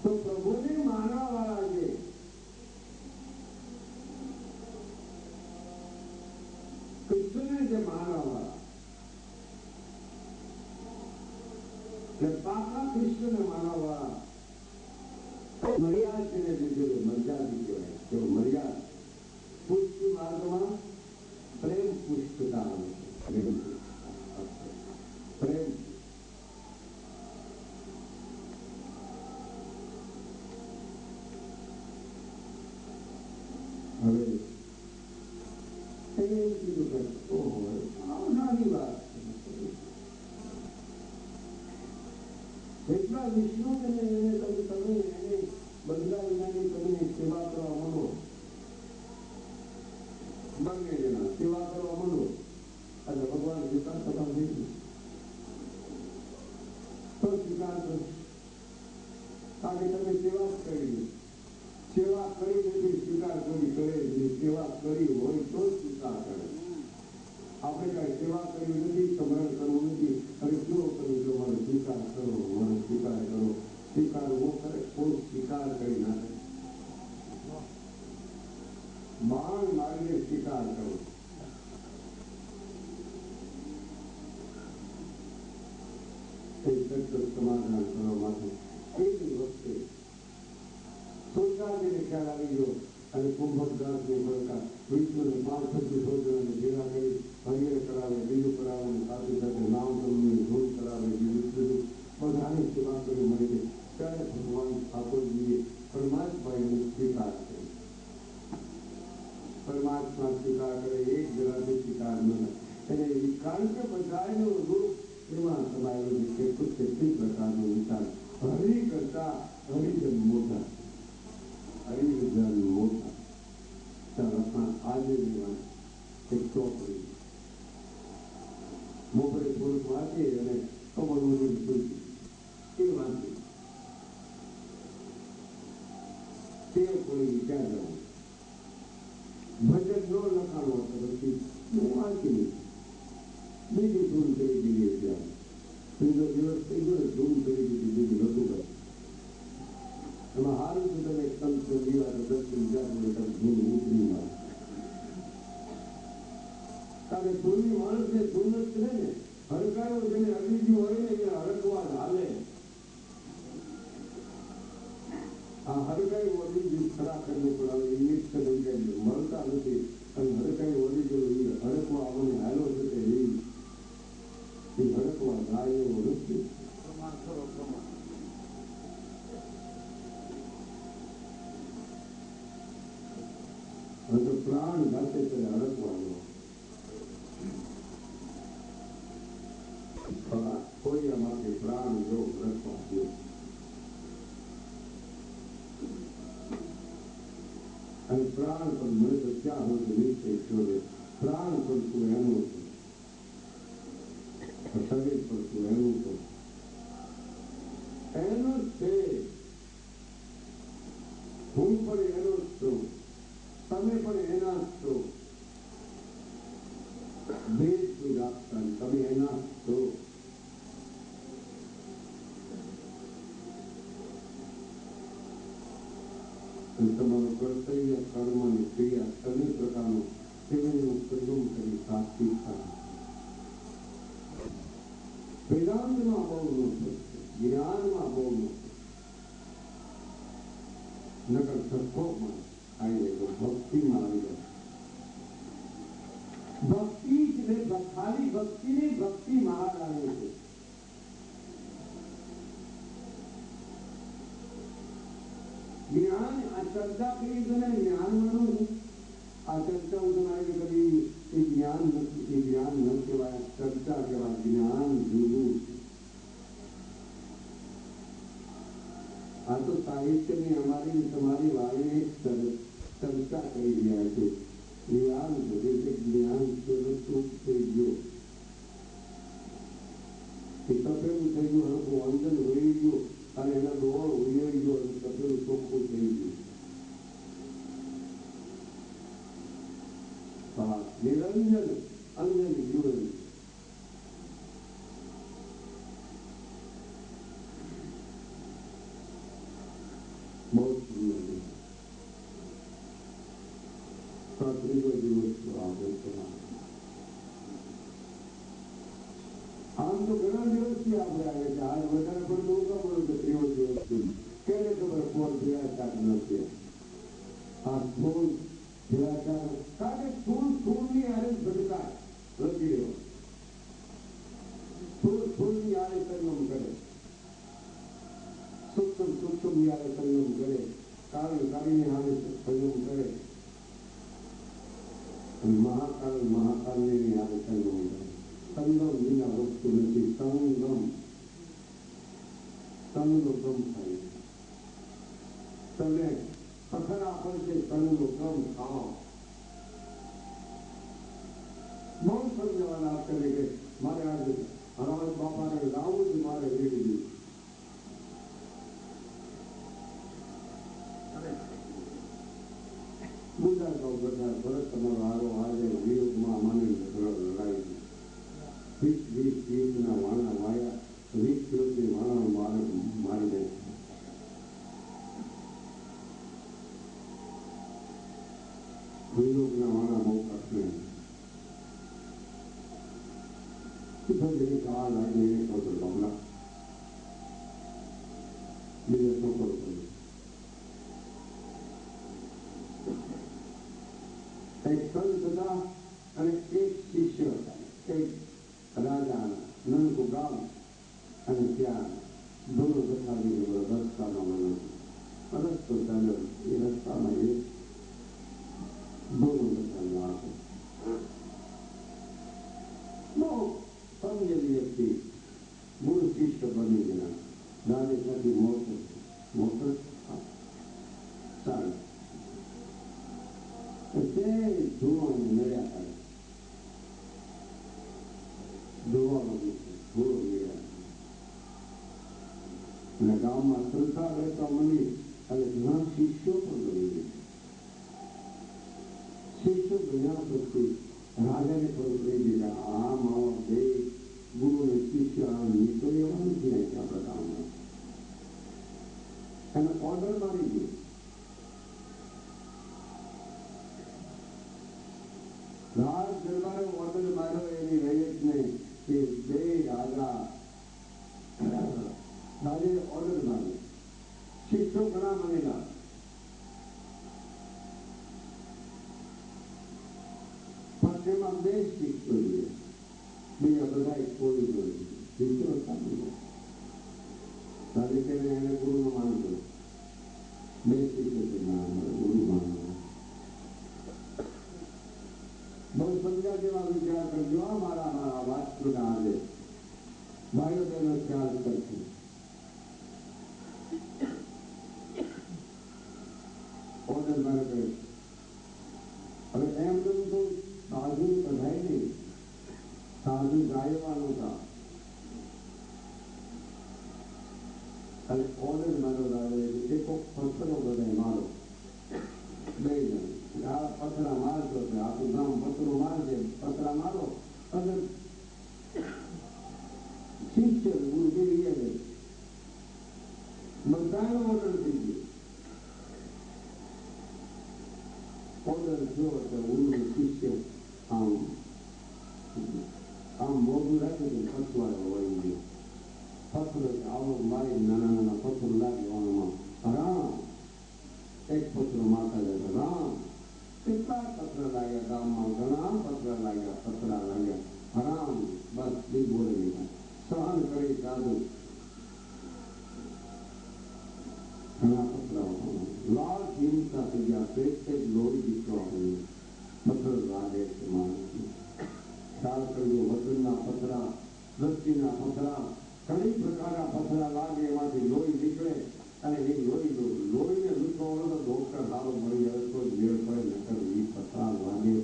તો પ્રભુને માનવા વાળા છે. કૃષ્ણને જે માનવા વાળા, પાકા કૃષ્ણને માનવા વાળા મર્યાદ તેને દીધેલો. મર્યાદી કહેવાય. તો મર્યાદ પુષ્પ માર્ગમાં પ્રેમ પુષ્પતા આવે છે. પ્રેમ હવે એને એવું કીધું કે ઓહો નાની વાત એટલા વિષ્ણુ તમે એને બદલા વિનાની તમે સેવા કરવા માંડો. બંને જણા સેવા કરવા માંડો એટલે ભગવાન સ્વીકાર થતા નથી. તો સ્વીકાર કરો. કારણ કે તમે સેવા જ કરી. સેવા કરી નથી, સ્વીકાર કરી કરે. સેવા કરી હોય તો સ્વીકાર કરે. આપણે કઈ સેવા કરી નથી, સમરણ કરવું નથી. હવે કેવો કર્યું કે મારો સ્વીકાર કરો, મારો સ્વીકાર કરો. સ્વીકાર ઉભો કરે, કોઈ સ્વીકાર કરી નાખે. બાણ મારીને સ્વીકાર કરો. સમાધાન કરવા માટે એક વખતે સોચાજીને ખ્યાલ આવી ગયો અને કુંભકદાસને મળતા વિષ્ણુને 5-6 સોજોને ભેગા કરી હરિહર કરાવે, બીજું કરાવે, સાથે સાથે નામ સમૂહની ધૂળ કરાવે, બીજું બધાની સેવા કરી મળી ગઈ. ત્યારે ભગવાન ઠાકોરજીએ પરમાત્માને સ્વીકાર કર્યો. પરમાત્મા સ્વીકાર કરે, એક જરાથી સ્વીકાર ન કરે. એને કારણ કે બધાનું રૂપ એમાં સમાયેલું છે. કેટલી પ્રકારનો વિચાર. હરિ કરતા હરિજન મોટા, હરિજન મોટા. આજે એક ચોપડી બપોરે થોડુંક વાંચીએ અને ખબર બધું જોઈ એ વાંચી તે થોડી વિચાર જવું. ભજન ન લખાણો હતો પછી હું વાંચી લીધું. બીજી ધૂન કરી દીધી. ત્યાં ત્રીજો દિવસ થઈ ગયો, ધૂન કરી દીધી. બીજું નતું કઈ. એમાં હારું તો તમે તમ સમજી 10 વિચાર ધૂન ઉતરી માં. કારણ કે ધૂનની માણસને ધૂન જ છે ને. હડકાયો જેને અડીજુ હોય ને એને હડકવા હાલે. આ હડકાઈ અડીજુ ખરા કરવું પડે. ઇંગ્લિશ મળતા નથી અને હડકાઈ અડીજુ હડકવા આપણને હાલો છે તે હડકવા ગાય એવો નથી. હવે તો પ્રાણ જાતે હડકવાનો કોઈ આમાંથી પ્રાણ જો હડકવા દે. અને પ્રાણ પણ મને તો ક્યાં હોય નિશ્ચય છોડે. પ્રાણ પણ તું એનું છે, શરીર પણ તું એનું છે. એનું જ છે. હું પણ એનો જ છું, તમે પણ એના જ છો. ભેદ કોઈ રાખતા નહીં. તમે એના છો. તમારું કર્તવ્ય કર્મ અને ક્રિયા ત્રણેય પ્રકારનું તેનું સંગમ કરી સાચી થાય. વેદાંતમાં બહુ નોંધ, જ્ઞાનમાં બહુ નોંધ, નકર સત્સંગમાં આવી જાય, ભક્તિમાં આવી જાય. ભક્તિ જ ને ખાલી ભક્તિ ને ભક્તિ મહાન આવે છે. જ્ઞાન આ ચર્ચા કરી તમે જ્ઞાન માનું. આ ચર્ચા હું તમારે કદી એ જ્ઞાન નથી, એ જ્ઞાન ન કહેવાય, ચર્ચા કહેવાય. જ્ઞાન જુદું છે. આ તો સાહિત્યની અમારી તમારી વાળીને ચર્ચા કરી રહ્યા છે. જ્ઞાન બધે છે. જ્ઞાન શું થઈ ગયો, એ તપેલું થઈ ગયું, હલકું અંજન વહી ગયું અને એના ડોળ ઉડી ગયો અને તપેલું ચોખ્ખું થઈ ગયું. હા, નિરંજન અંજન જીવન. બહુ સુંદર. ત્રીજો દિવસ આમ તો ઘણા દિવસથી આપણે આવે છે. આજ વધારે પણ બહુ ખબર કે ત્રીજો દિવસ કેને ખબર ફોન ભેળાચાર નથી. આ ફોન ભેળાચાર કારણ કે ફૂલની આરે ભટકાય લખી રહ્યો. ફૂલની આરે સંયમ કરે, સૂક્ષ્મ આરે સંયમ કરે, કાળીની આરે સંયમ કરે, મહાકાળની આરે સંયમ કરે. સંગમ વિના વસ્તુ નથી. સંગમ તનનો ગમ થાય. તમે પથરા પર છે તનનો ગમ ખાઓ. બહુ સમજવાના કરે કે મારે આજે હરાજ બાપાને લાવવું જ મારે રેડી. બધા કહું બધા ભરત તમારો હારો આજે વિયોગમાં મને લડાઈ. 20 ના વાણા વાયા, 20 કિલોની વાણા મારી દે. વિયોગના વાણા બહુ કઠિન. જેને ખાવા લાગે એને કહો તો બમલા બીજા શું કરું પડે. એક સંત હતા અને એક શિષ્ય હતા. એક રાજા નનકું ગામ અને ત્યાં દોનો બતાવી રસ્તામાં મને રસ્તો ચાલ્યો. એ રસ્તામાં એક દોનો બતાવ્યો આપે. બહુ સમજેલી વ્યક્તિ મૂળ શિષ્ય બની ગયા. રાજેશાથી મોટર ચાલે તે ધુવાને નડ્યા કરે. ધોવામાં ધૂળો મળ્યા અને ગામમાં સંસ્થા રહેતા મળી અને ઘણા શિષ્યો પણ બની ગયા. શિષ્યો બન્યા પછી રાજાને ખબર પડી ગઈ કે આ માવા બે ગુરુ અને શિષ્ય નીકળી એવા નથી આપણા ગામમાં. એને ઓર્ડર મારી ગયો. રાજ દરબારે ઓર્ડર માર્યો એની રૈયતને કે બે રાજા રાજે ઓર્ડર માર્યો. શિષ્યો ઘણા બનેલા. પણ એમાં બે શિષ્યો જોઈએ, બીજા બધા કોઈ જોઈએ. શિષ્યો સામે રાજે તેને એને ગુરુ માનતો. બે શિષ્યો ગુરુ માનતો. બહુ સમજ્યા જેવા વિચાર કરજો. મારા વાસ્તુના આજે ભાઈઓ તેનો ખ્યાલ કરશે. ઓર્ડર મારે કરે. હવે એમ બધું તો સાધુ કઢાય નહીં. સાધુ ગાયવાનું હતા અને ઓર્ડર મારો લાવે એક પથ્થરો બધા મારો. બે જણ આ પથરા મારતો આખું ગામ પથરો મારજે. પથરા મારો અને શિક્ષણ ગુરુ કેવી બધાનો ઓર્ડર થઈ ગયો. ઓર્ડર થયો તો ગુરુ શિષ્ય આમ મોઢું રાખ્યું પથવાળો વળી ગયો. પથ્થર આવો મારી નાના નાના પથ્થર લાગ્યો રામ એક પથ્થર માતા જતો રામ કેટલા પથ્થર લાગ્યા ગામમાં ઘણા પથ્થર લાગ્યા પથરા લાગ્યા રામ બસ બી બોલે સહન કરી સાધુ ઘણા પથરા લાલ જીવતા થઈ ગયા પેટ લોહી દીકરો પથ્થર લાગે છે માણસ ખ્યાલ કરજો વજનના પથરા દ્રષ્ટિના પથરા ઘણી પ્રકારના પથરા લાગે એમાંથી લોહી નીકળે અને એ લોહીને લૂંટવો હોય તો ડોક્ટર સારો મળી જાય તો મેળ પડે નકર એ પથરા લાગે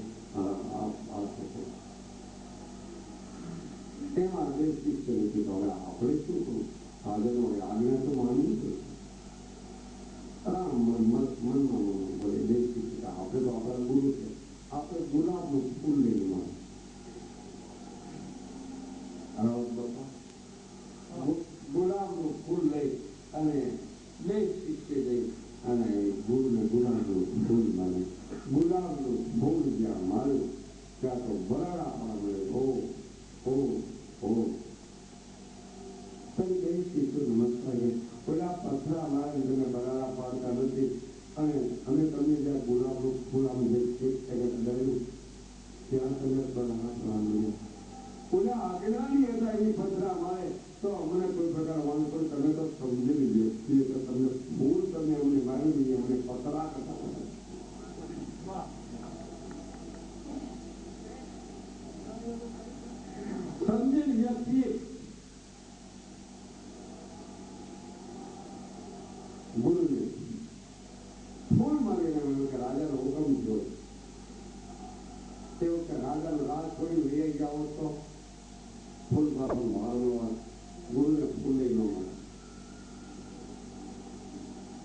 એમાં દેશ શિક્ષણ નથી તો હવે આપણે શું કરું આગળનો આજ્ઞા તો માનવી છે મનમાં બોલે દેશ શિક્ષક આપણે તો આપણા ગુરુ છે આપણે ગુલાબનું ફૂલ લઈને માન ગુલાબનું ફૂલ લઈ અને દેશ શિક્ષે જઈ અને ગુરુને ગુલાબનું ફૂલ માને ગુલાબનું ફૂલ જ્યાં માર્યું ત્યાં તો બરાડા પણ મળે દેશ શિક્ષક નમસ્કાર પેલા પથરા મારે તમે બરાડા પાડતા નથી અને અમે તમને જ્યાં ગુલાબનું ફૂલ આમ જે અડાયું ત્યાં તમે બરાડા પૂરા આજ્ઞાની હતા એની પથરા મારે તો અમને કોઈ પ્રકાર વાંધો તમે તો સમજી વ્યક્તિ તો તમને ફૂલ તમે અમને મારી દઈએ અમને પતરા કરતા સમજેલ વ્યક્તિ ગુરુને ફૂલ મારીને રાજાનો હુકમ થયો તે વખતે રાજાનો રાજ છોડી લઈ જાઓ તો ફૂલ બાપુ મારનો ગુરુને ફૂલ લઈ ન મળે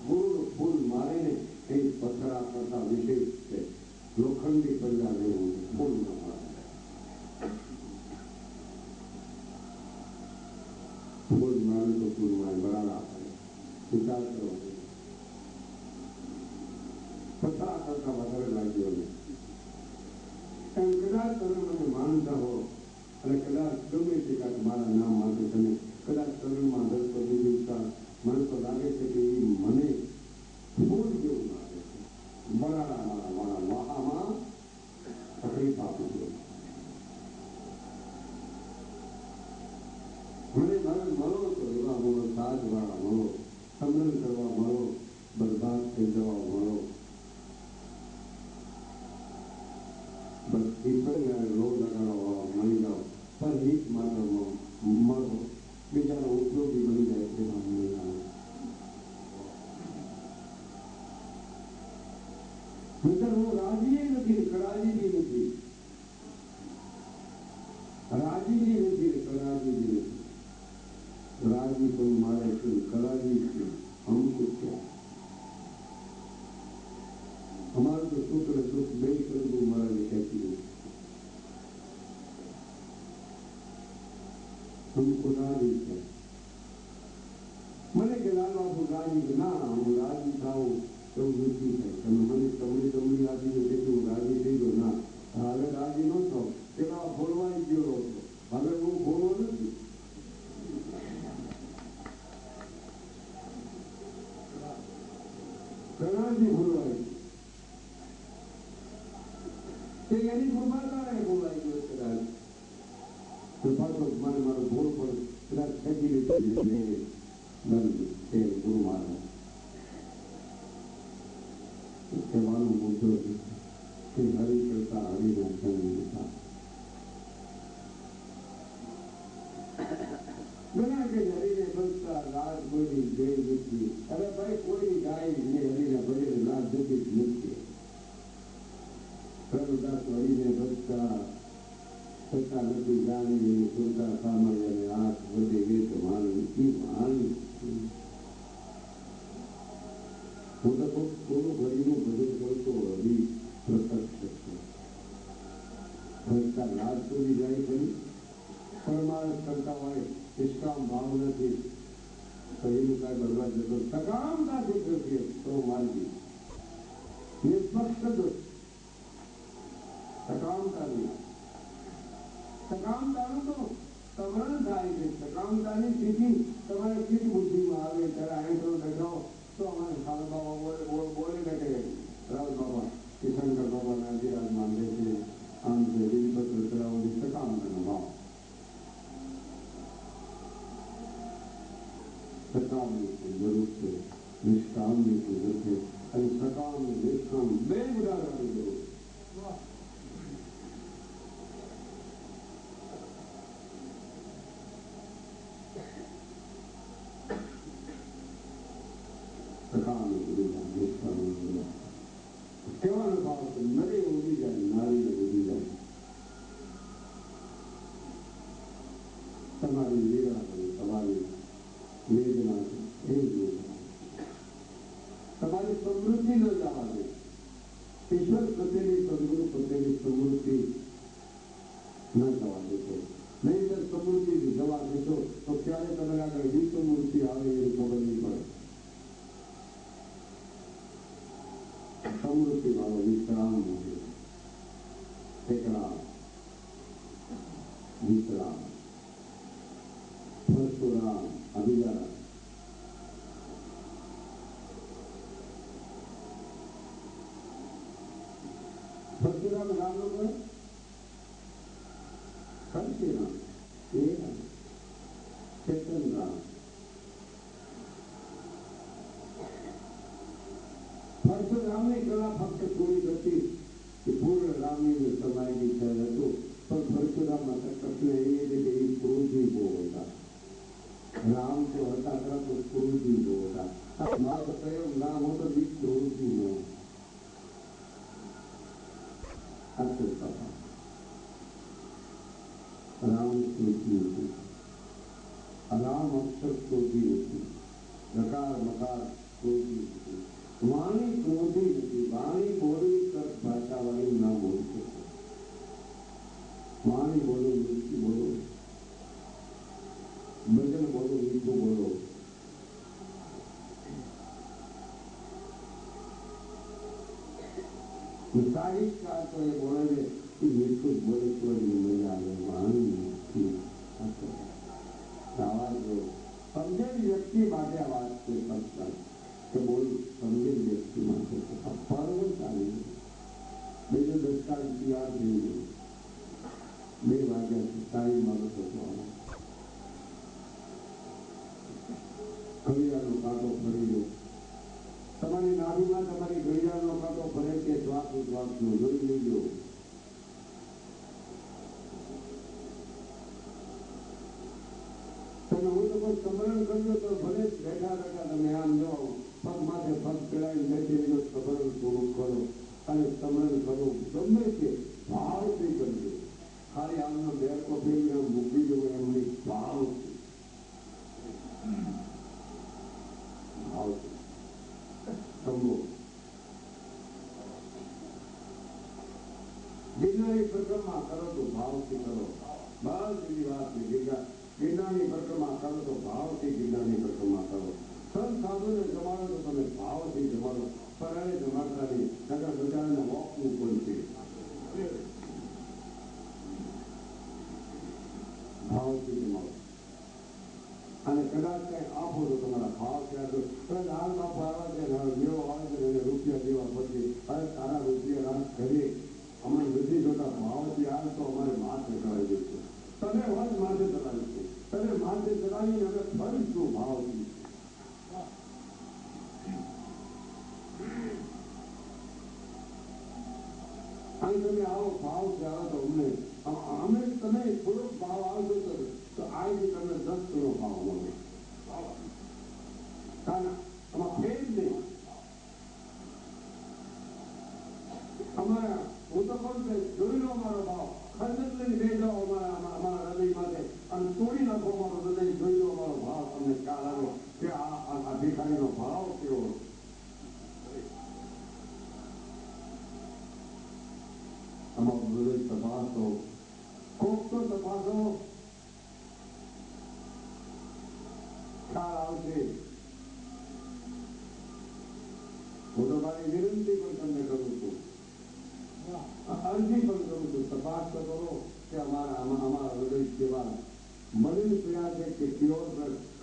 ગુરુનું ફૂલ મારે ને એ પથરા કરતા વિશેષ છે લોખંડી પંજા લેવું ફૂલ ન મારે ફૂલ મારે તો ફૂલ મારે બરાબર વિચાર કરો પથરા કરતા વધારે લાગ્યો એમ કદાચ તમે મને માનતા હો અને કદાચ ગમે તે કાંઈક મારા નામ માટે તમે કદાચ શરીરમાં દર્દ કરી દીધા મને તો લાગે છે કે એ મને ફૂલ જેવું લાગે છે બરાડા મારા વાહામાં તકલીફ આપું છું મને મળો તો એવા મળો સાજવાળા મળો સંગ્રહ કરવા મળો બરબાદ થઈ જવા મળો બસ ઈશ્વરને લો લગાડવા મળી જાઓ પણ હિત માત્ર મળો બીજાનો ઉપયોગી બની જાય છે હું રાજી નથી કરાજી બી નથી રાજી બી નથી કરાજી બી નથી રાજી પણ મારે છે કરાજી છે અમુક છે અમારું તો સુખ અને દુઃખ બે કરવું મારા વિષયથી हमको राजी है મને કે લાલ બાપુ રાજી ના હું રાજી થાઉં એવું નથી થાય તમે મને તમને રાજી નથી હું રાજી થઈ ગયો ના હવે રાજી ન થાવ પેલા બોલવાઈ ગયો હતો હવે હું બોલવો નથી ઘણાથી બોલવાય તે એની કૃપા કારણે બોલાઈ ગયો કદાચ પાછો મને મારો ભૂલ પણ કદાચ ખેંચી લીધું તે ગુરુ મારા કહેવાનો મુદ્દો કે હરિ કરતા હરિના સંગીતા ઘણા કે હરિને ભજતા રાત કોઈની જય નથી અરે ભાઈ કોઈ ગાય ને હરિને ભજે રાત જતી જ નથી પ્રભુદાસ હરિને ભજતા છતાં નથી જાણી સુરતા સામાન્ય અને આંખ વધે વેત માણી હું તો થોડું હરિનું ભજન કરતો હરિ પ્રત્યક્ષ છે ભજતા લાગતું બધી જાય ખરી પરમારસ કરતા હોય નિષ્કામ ભાવ નથી તો એનું કાંઈ બરબાદ જતો સકામતાથી પ્રત્યે તો માર્ગી નિષ્પક્ષ સકામતાની સકામતાનું તો સમરણ થાય છે સકામતાની સ્થિતિ તમારે ચિત્ત બુદ્ધિમાં આવે ત્યારે આંખો દેખાઓ તો અમારે સારા બાબા બોલે ને કે રાજ બાબા કે શંકર બાબાના અધિરાજ માંગે છે આમ છે વિધિપત્ર કરાવવાની સકામતાનો ભાવ સકામની જરૂર છે નિષ્કામની જરૂર છે અને સકામ નિષ્કામ બે ઉદાહરણની જરૂર કેવાનો ભાવ છે નરે ઉડી જાય નારીને ઉડી જાય તમારી લીલા તમારી વેદના એ તમારી સમૃદ્ધિ ન જવા દે ઈશ્વર પ્રત્યેની સદગુરુ પ્રત્યેની સમૃદ્ધિ ન જવા દેતો નહીં તો સમૃદ્ધિ જવા દેતો તો ક્યારે તમે આગળ વિસમૃદ્ધિ આવે એ ખબર નહીં પડે સમૃદ્ધિ વાળો વિશ્રામ એકરામ વિશ્રામ પરશુરામ અભિજારા પરશુરામ રામ નો બોલે કંચી રામ એ રામ ચેતન રામ પરશુરામની કલા ફક્ત થોડી હતી કે પૂર્ણ રામની સમાયની થયેલ હતું પણ પરશુરામમાં કૃષ્ણ એ છે કે એ ક્રોધી બહુ હતા રામ તો હતા ખરા તો ક્રોધી બહુ હતા મારો કયો નામ હતો એ ક્રોધી નો રામ ક્રોધી હતું રામ અક્ષર ક્રોધી હતું નકાર મકાર ક્રોધી હતું વાણી ક્રોધી નથી વાણી બોલવી કર ભાષા વાળી ના બોલી શકે વાણી બોલો મીઠી બોલો ભજન બોલો મીઠું બોલો સાહિત્યકાર તો એ બોલે છે કે મીઠું બોલે તો મજા આવે વાણી મીઠી આવા જો સમજેલ વ્યક્તિ માટે આ વાત છે સત્સંગ કે બોલ સમજેલ વ્યક્તિ માટે પર્વ ચાલી બીજો દસકા ઇતિહાસ થઈ ગયો 2 વાગ્યા ટાઈમ મારો થતો ઘડિયાળનો કાંટો ફરી ગયો તમારી નાભીમાં તમારી ઘડિયાળનો કાંટો ફરે કે શ્વાસોશ્વાસનો જોઈ લેજો તમે હું તો કોઈ સ્મરણ કર્યો તો ભલે બેઠા બેઠા તમે આમ જાઓ પગ માથે પગ ચડાવી બેઠી એનો સ્મરણ થોડું કરો અને સ્મરણ કરો ગમે તે ભાવથી કરજો ખાલી આમનો બેઠો ફેરીને મૂકી દો એમની ભાવથી સમજો ગિરનારી પરિક્રમા કરો તો ભાવથી કરો બસ એવી વાત છે ગિરનારની પરિક્રમા કરો તો ભાવથી ગિરનારની પરિક્રમા કરો સંત સાધુને જમાડો તો તમે ભાવથી જમાડો પરાણે જમાડતા નહીં નગર બજારને વોકવું પડશે ભાવથી જમાડો અને કદાચ કઈ આપો તો તમારા ભાવ ત્યાં હાલ બાપુ આવા છે જેવો આવે છે એને રૂપિયા દેવા પછી હવે તારા રૂપિયા રાત ઘરે અમારે નથી જોતા ભાવથી હાલ તો અમારે માથે ચડાવી દઈશું તને વધ માથે ચડાવીશું તને માથે ચડાવીને અમે ફરીશું ભાવથી અને તમે આવો ભાવ છે આવો તો અમને અમે તમે થોડોક ભાવ આવજો તો આજે તમને 10 ગણો ભાવ મળે કારણ આમાં ફેર નહીં અમારા હું તો કહું કે જોઈ લો અમારો ભાવ ખંડક લઈને બે જાઓ અમારા હૃદય માટે અને તોડી નાખો અમારો હૃદય જોઈ લો અમારો ભાવ તમને ખ્યાલ આવે કે આ ભિખારીનો ભાવ કેવો અમારું હૃદય તપાસો કોક તો તપાસો, ખ્યાલ આવશે. હું તો મારી વિનંતી પણ તમને કરું છું, અરજી પણ કરું છું, તપાસ તો કરો કે અમારા હૃદય કેવા મલિન પીડા છે કે પ્યોર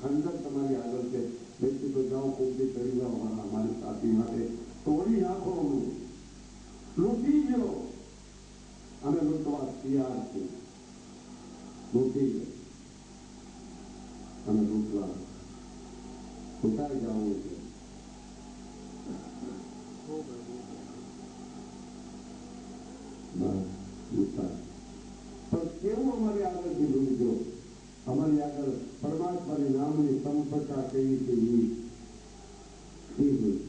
ખંડક તમારી આગળ છે. બેસી તો જાઓ, કોપી કરી જાઓ અમારી સાથી માટે, તોડી નાખો, લૂંટી ગયો. અમે લૂંટવા તૈયાર છીએ, લૂંટી ગયો અમે લૂંટવા ઉતારી જવું છે. પણ કેવું અમારી આગળથી લૂંટ્યો? અમારી આગળ પરમાત્માની નામની સંપત્તા કેવી છે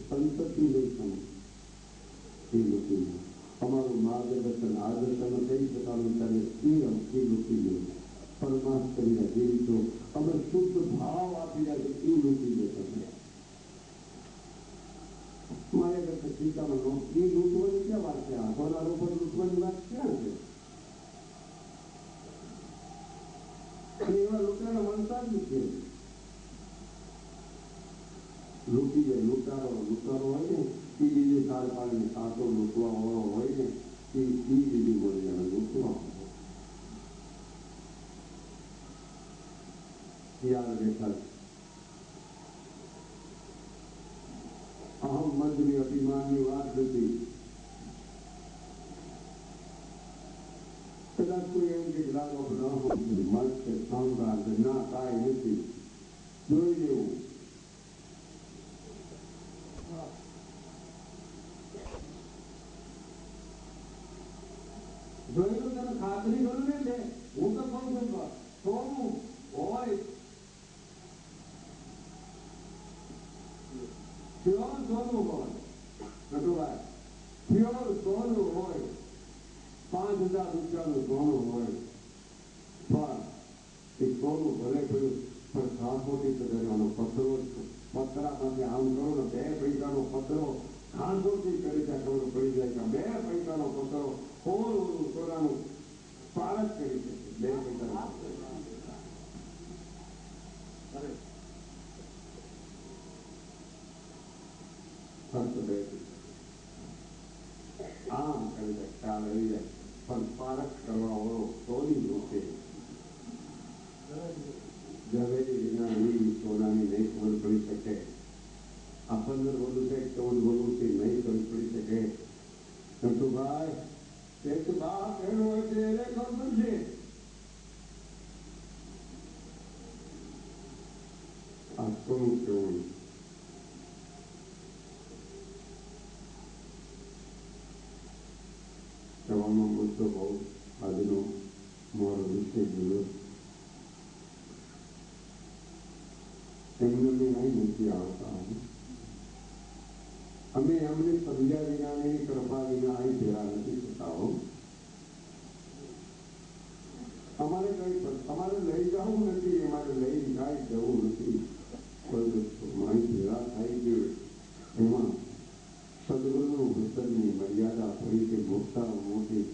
સંપત્તિ લૂંટી અમારું માર્ગદર્શન આદર્શન કહી શકાતું ત્યારે એ લૂંટી ગયું. પરમાત્માના જીવિતો અમે શુદ્ધ ભાવ આપી રહ્યા છે, એ લૂંટી ગયો. મારે ટીકામાં એ લૂંટવાની ક્યાં વાત છે? આંખોના ઉપર લૂંટવાની વાત ક્યાં છે? એવા લૂંટારા મળતા જ છે. લૂંટી જાય લૂંટારો હોય ને એ બીજે સાર પાડીને સાતો લૂંટવા વાળો હોય ને એ બીજી બોલી જાય લૂંટવા યાદ રેખા અહમ મજની અભિમાનની વાત નથી. કદાચ કોઈ એમ કે લાગો મત છે સંસ્કાર છે, ના કાંઈ નથી. જોઈ લેવું. જોયેલું તમે ખાતરી કરું ને છે. હું તો કહું છું સોનું હોય, પ્યોર સોનું હોય, નટુભાઈ પ્યોર સોનું હોય, 5,000 રૂપિયાનું સોનું હોય, પણ એ સોનું ભલે પડ્યું પણ ખાંસોથી કરવાનો પથરો, પથરામાંથી આમ કરો ને 2 પૈસાનો પથરો ખાંસોથી કરી ત્યાં ખબર પડી જાય કે 2 પૈસાનો પથરો સોનાનું પારક કરી શકે. 2 પૈસા આમ કરી જાય ખ્યાલ આવી જાય, પણ પારક કરવા વાળો સોની રૂપે ઝવેરી વિના સોનાની નહીં ખબર પડી શકે. આ 15 વર્ષ છે 14 વર્ષથી નહીં ખબર પડી શકે. નટુભાઈ એક બા કહેવું હોય તો એને ખબર છે. આ સોનું કેવું કહેવાનો મુદ્દો બહુ આજનો મારો વિષય જોયો. એમને મેં અહીં નથી આવતા. અમે અમને સમજ્યા વિનાની કૃપા વિના અહીં ભેળા નથી થતા. અમારે લઈ જવું નથી, અમારે લઈ કાંઈ જવું નથી. કોઈ વસ્તુ અહીં ભેળા થાય છે એમાં સદગુરુનું વચનની મર્યાદા પડી કે મોટા મોટી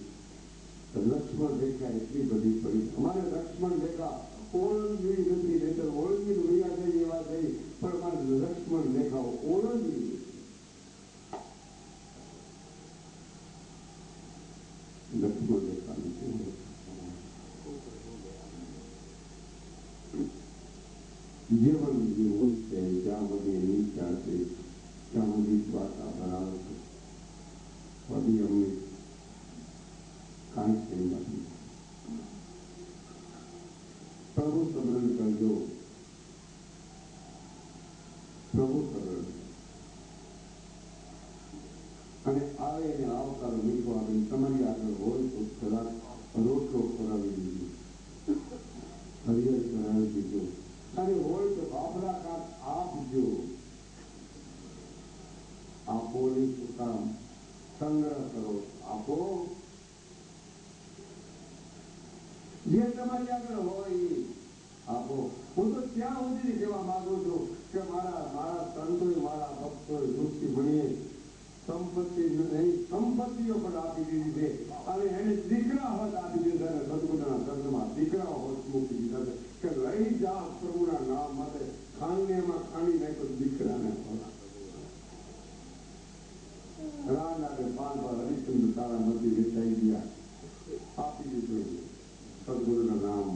લક્ષ્મણ રેખા એટલી બધી પડી. અમારે લક્ષ્મણ રેખા ઓળંગવી નથી, નહીં તો ઓળંગી વૈયા થઈ એવા થઈ, પણ અમારે લક્ષ્મણ રેખાઓ ઓળંગવી. લક્ષ્મણ રેખા નથી. જીવન જીવવું છે જ્યાં બધી નીચા છે ત્યાં બધી વાતા ભરાવ છે. બધી અમને કાંઈ થઈ નથી. પ્રભુ સ્મરણ કરજો, પ્રભુ સ્મરણ. અને આવે એને આવકાર મીઠો આવે. તમારી આગળ હોય તો કદાચ રોટલો કરાવી દીધો, હરિહર કરાવી દીધો, અને હોય તો બાપરા કાપ આપજો. આપો નહીં શું કામ? સંગ્રહ કરો, આપો. જે તમારી આગળ હોય એ આપો. હું તો ત્યાં સુધી કહેવા માંગુ છું કે મારા સંતોએ, મારા ભક્તોએ દૃષ્ટિ ભણીએ સંપત્તિ નહીં, સંપત્તિઓ પણ આપી દીધી છે. અને એને દીકરા હોત આપી દીધા. સદગુરુના શરણમાં દીધું સદગુરુના નામ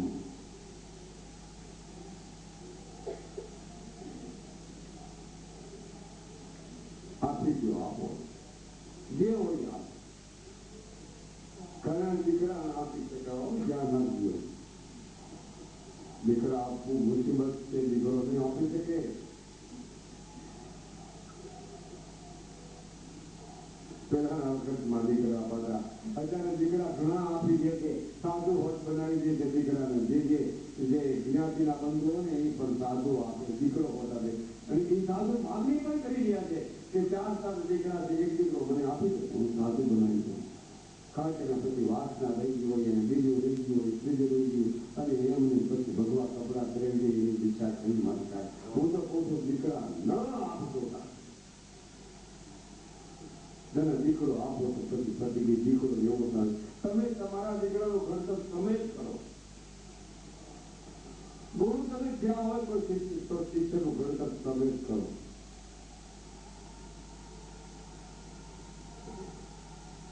આપી દો, આપો જે હોય આપો. ઘણા દીકરા આપી શકાય, જ્યાં ના દો. દીકરા આપવું મુસીબત છે, દીકરો નહીં આપી શકે. પહેલાના વખતમાં દીકરા બધા અત્યારે દીકરા ઘણા આપી દે કે સાધુ હોત બનાવી દે કે દીકરાને જે જ્ઞાતિના બંધુ ને એ પણ સાધુ આપે, દીકરો હોતા દે. અને એ સાધુ માગણી પણ કરી રહ્યા છે કે 4 દીકરા છે, એક દીકરો મને આપી દે, હું સાધુ બનાવી દઉં. કારણ કે પછી વાસના રહી ગઈ હોય અને બીજું રહી ગયું હોય, ત્રીજું રહી ગયું, અને એમને પછી ભગવા કપડા પહેરી એની ઈચ્છા કરી મારી થાય. હું તો કહું છું દીકરા ન આપતો જેને દીકરો આપો તો પછી પતિ દીકરો એવો થાય. તમે તમારા દીકરાનું ઘડતર તમે જ કરો. ગુરુ તમે જ્યાં હોય તો શિષ્યનું ઘડતર તમે જ કરો.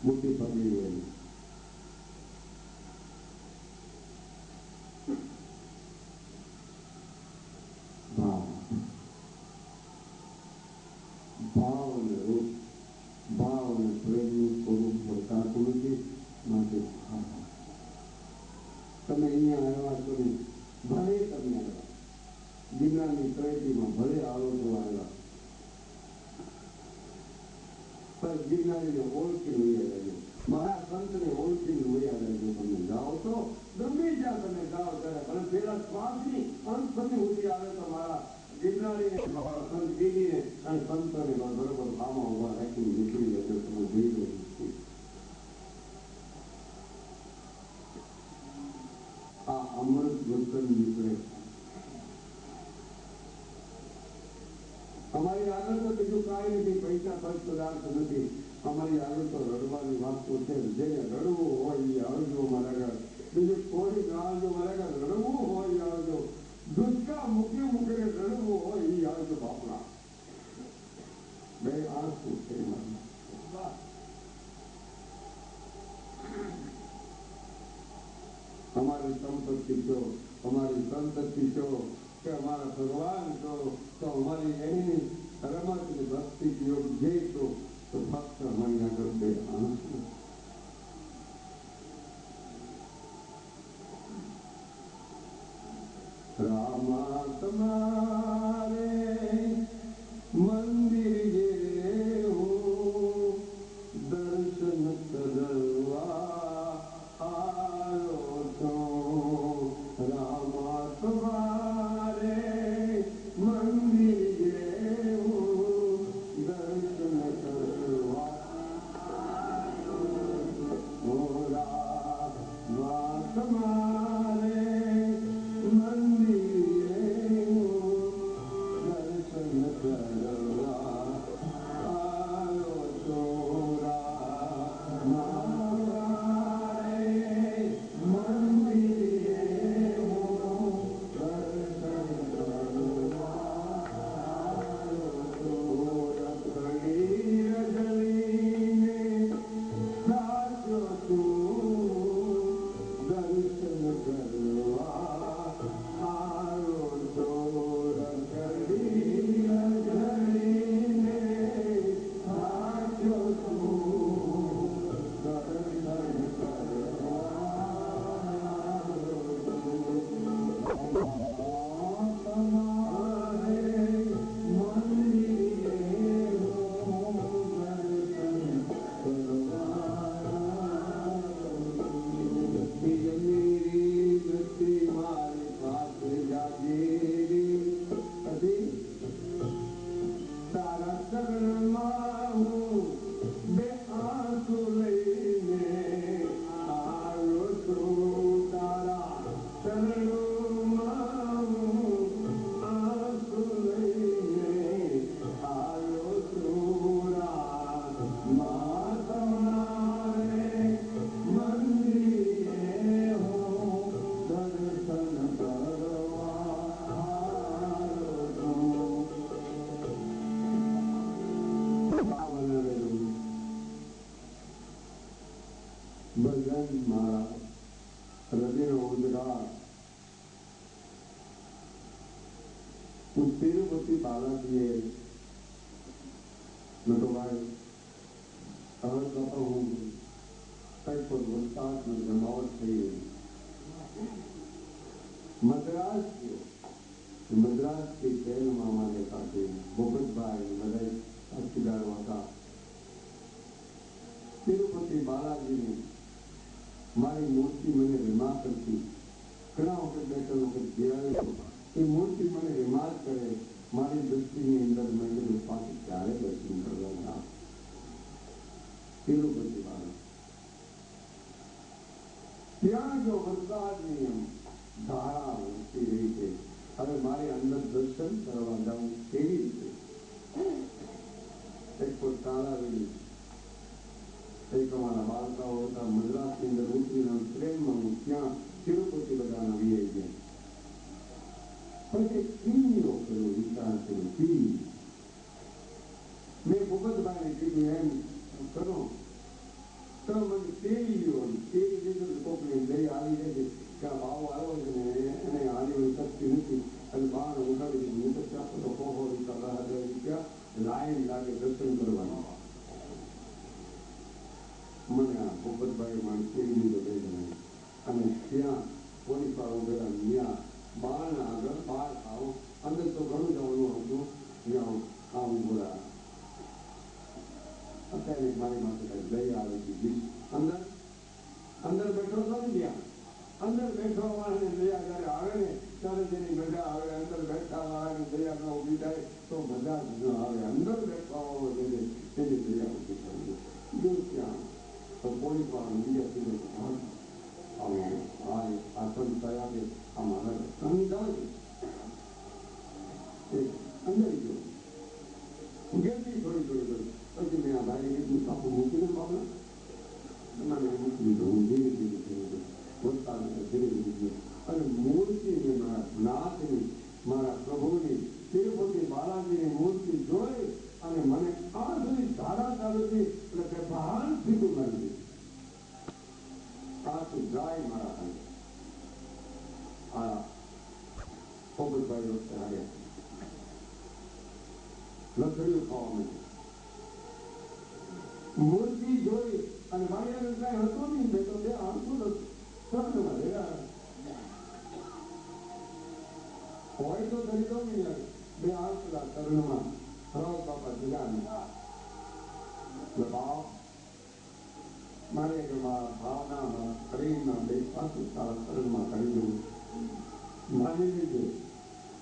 મોટી પગલી હોય ભાવ અને રૂપ, ભાવ અને પ્રેમનું સ્વરૂપ વર્તાતું નથી. માટે તમે અહીંયા આવ્યા છો, ભલે તમે આવ્યા ગિરનારની તળેટીમાં, ભલે આવો તો આવ્યા, પણ ગિરનારીને ઓળખીને વયા રહેજો, મારા સંતને ઓળખીને વયા રહેજો. તમે જાઓ તો ગમે જ્યાં તમે જાઓ ત્યારે ભલે પેલા શ્વાસની અંત સુધી ઉઠી આવે તો મારા ગિરનારીને સંત ગીરીને અને સંતોને બરોબર આમાં ઉભા રાખીને નીકળી જશે. તમે જોઈ લો. આ અમૃત ગુંતન નીકળે. અમારી આગળ તો બીજું કાંઈ નથી, પૈસા ખર્ચ પદાર્થ નથી. અમારી આગળ તો રડવાની વાતો છે. જેને રડવું હોય એ આવજો મારા આગળ. બીજું કોઈ ના આવજો મારા આગળ. રડવું હોય એ આવજો. દુષ્કા મૂકીને રડવું હોય એ આવજો બાપડા. બે આંસુ છે અમારી સંપત્તિ છો, અમારી સંતતિ છો, કે અમારા ભગવાન છો, તો અમારી એની રમત ભક્તિ યોગ જે છો, તો ફક્ત અમારી આગળ બે આંસુ. રામા તમારે મંદિર દર્શન કરવા આવ્યો છો. રામા તમારે મંદિર દર્શન કરવા રામા તમારે ભજન મારા હૃદયનો ઉદ્ગાર હું તિરુપતિ બાલાજીએ નટુભાઈ હવે તો હું કંઈ પણ વરસાદનો જમાવટ થઈ ગઈ મદ્રાસ ગયો મદ્રાસથી ટ્રેનમાં મારે સાથે ભૂપતભાઈ બધા સાથીદારો હતા તિરુપતિ બાલાજીની મારી મૂર્તિ મને રિમા કરતી ઘણા વખત બે ત્રણ વખત જીરાવી એ મૂર્તિ મને રિમાર્ક કરે મારી દ્રષ્ટિની અંદર મેં કીધું પાછું ક્યારે દર્શન કરવાના તિરુપતિ બાલા ત્યાં જો વરસાદની એમ ધારા વરસી રહી છે હવે મારે અંદર દર્શન કરવા જવું કેવી રીતે એક પર તાલાવેલી એક અમારા બાળકાઓ હતા મદ્રાસની અંદર ઉતરીને ટ્રેનમાં હું ત્યાં તિરુપતિ બધાના વીએ ગયા પછી ટીવીઓ કર્યો વિચાર કર્યો ટીવી મેં ભૂપતભાઈને કીધું એમ કરો તો મને ટીવી લ્યો ટીવી લીધું કોકને લઈ આવી જાય છે કે આ ભાવ આવ્યો છે ને એને હારી શક્તિ નથી અને બહાર ઉઠાવી દીધું હું તો ત્યાં તો કોહો રૂપિયા લાઈન લાગે દર્શન કરવાનું મને આ ભૂપતભાઈ મને ટીવી લીધો બે જણાય અને ત્યાં પોલીસ વાળો ઉભેલા ત્યાં બહારના આગળ બહાર આવો અંદર તો ઘણું જવાનું હતું ત્યાં આવું બોલા અત્યારે મારી પાસે કઈ લઈ આવે છે અંદર અંદર બેઠો છો ને ત્યાં અંદર બેઠો વાળાને દયા જયારે આવે ને ત્યારે જેની મજા આવે અંદર બેઠા વાળાને દયા ન ઉભી થાય તો મજા જ ન આવે અંદર બેઠવા વાળો જેને તેની દયા ઉભી થાય જો ત્યાં તો પોલીસ વાળા બીજા સીધે આસન થયા કે આ મારા રસ્તાની જાવ છે અંદર ગયો ગેરથી થોડી થોડી પછી મેં આ ભાઈને કીધું આપણું મૂકીને બાબા મને મૂકી દીધો હું ધીરે ધીરે ધીરે વરસાદ ધીરે ધીરે અને મૂર્તિને મારા નાથની મારા પ્રભુની તિરુપતિ બાલાજીની મૂર્તિ જોઈ અને મને આ સુધી ધારા ચાલુ હતી એટલે કે ભાન સીધું લાગી આ તો જાય મારા હાલ આ પોપટભાઈ વખતે આવ્યા લખડ્યું ખાવા માંડ્યું મૂર્તિ જોઈ અને મારી આગળ કઈ હતું નહીં મેં તો બે આંખું સ્વર્ગમાં રહ્યા હોય તો કરી દો નહીં બે આંખલા તરુણમાં રાવ બાપા જુદા ભાવ મારે કે મારા ભાવના શરીરના બે પાછું તારા શરીરમાં કરી દઉં માની લીધું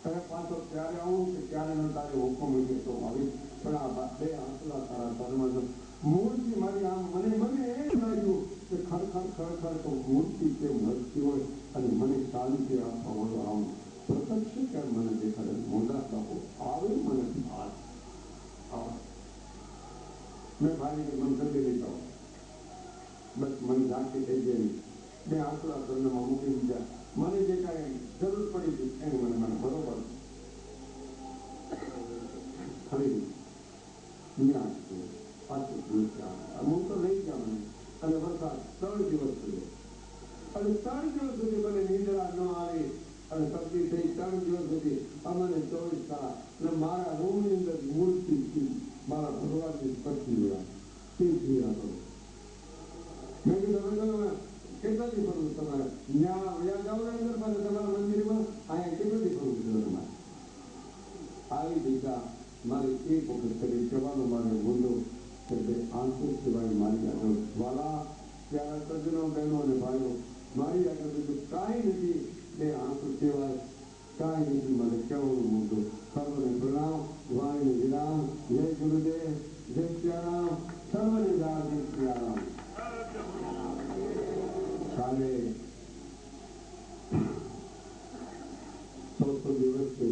ત્યારે પાછો ક્યારે આવું કે ક્યારે ન તારે હુકમ હોય તો આવી પણ આ બે આંખલા તારા શરીરમાં મૂર્તિ મારી આમ મને એમ લાગ્યું કે ખરેખર તો મૂર્તિ કેમ હસતી હોય અને મને શાંતિ આપવા વાળો આમ પ્રત્યક્ષ કેમ મને દેખાડે મોટા બાપુ આવે મને ભાત મેં ભાઈને મન કરી લેતા બસ મને ઝાંકી થઈ ગઈ બે આંકડા કર્ણમાં મૂકી દીધા મને જે કાંઈ જરૂર પડી હતી એને મને બરોબર ખરીદી ત્યાં પાછું હું તો લઈ ગયા મને અને વરસાદ 3 દિવસ સુધી અને 3 દિવસ સુધી મને નિંદ્રા ન આવી અને શક્તિ થઈ 3 દિવસ સુધી અમને 24 કલાક અને મારા રૂમની અંદર મૂર્તિ મારા ભગવાનની સ્પર્શી ગયા તે જીયા કરો મેં કીધું કેટલાથી ફરવું તમારે ત્યાં જાઓ અંદર પાસે તમારા મંદિરમાં અહીંયા કેટલાથી ફરવું છે તમારે આવી દિશા મારે એક વખત કરી જવાનો મારે બોલો કે આંખો સિવાય મારી આગળ વાલા ત્યારે સજ્જનો બહેનો અને ભાઈઓ મારી આગળ બીજું કાંઈ નથી બે આંખો સિવાય કાંઈ નથી મને કહેવાનું મુદ્દો સર્વને પ્રણામ વાણીને વિરામ જય ગુરુદેવ જય સિયારામ સર્વને રામ જય સિયારામ કાલે 100 દિવસ છે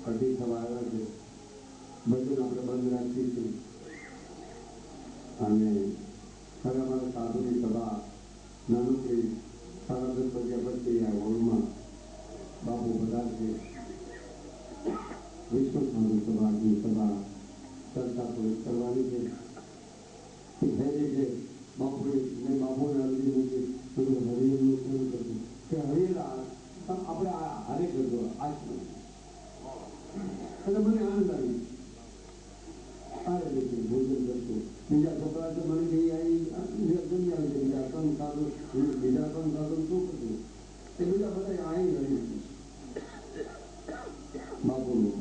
અઢી થવા આવ્યા છે બધું આપણે બંધ રાખીશું અને ખરે અમારા સાધુની સભા નાનકડી 10:30 વાગ્યા પછી આ હોલમાં બાપુ બધા છે વિશ્વ સાધુ સભાની સભા ચર્ચા પૂરી કરવાની છે જે બાપુએ મેં બાપુને અરજી મૂકી બધું હરિયરનું શરૂ કર્યું કે હરિયર આપણે હારે કરજો આજ એટલે મને આનંદ આવી સારે રીતે ભોજન કરતું બીજા છોકરા તો મને કઈ આવી જમી આવે છે બીજા ત્રણ સાધુ શું કરતું એ બીજા બધા અહીં રહી બાપુનું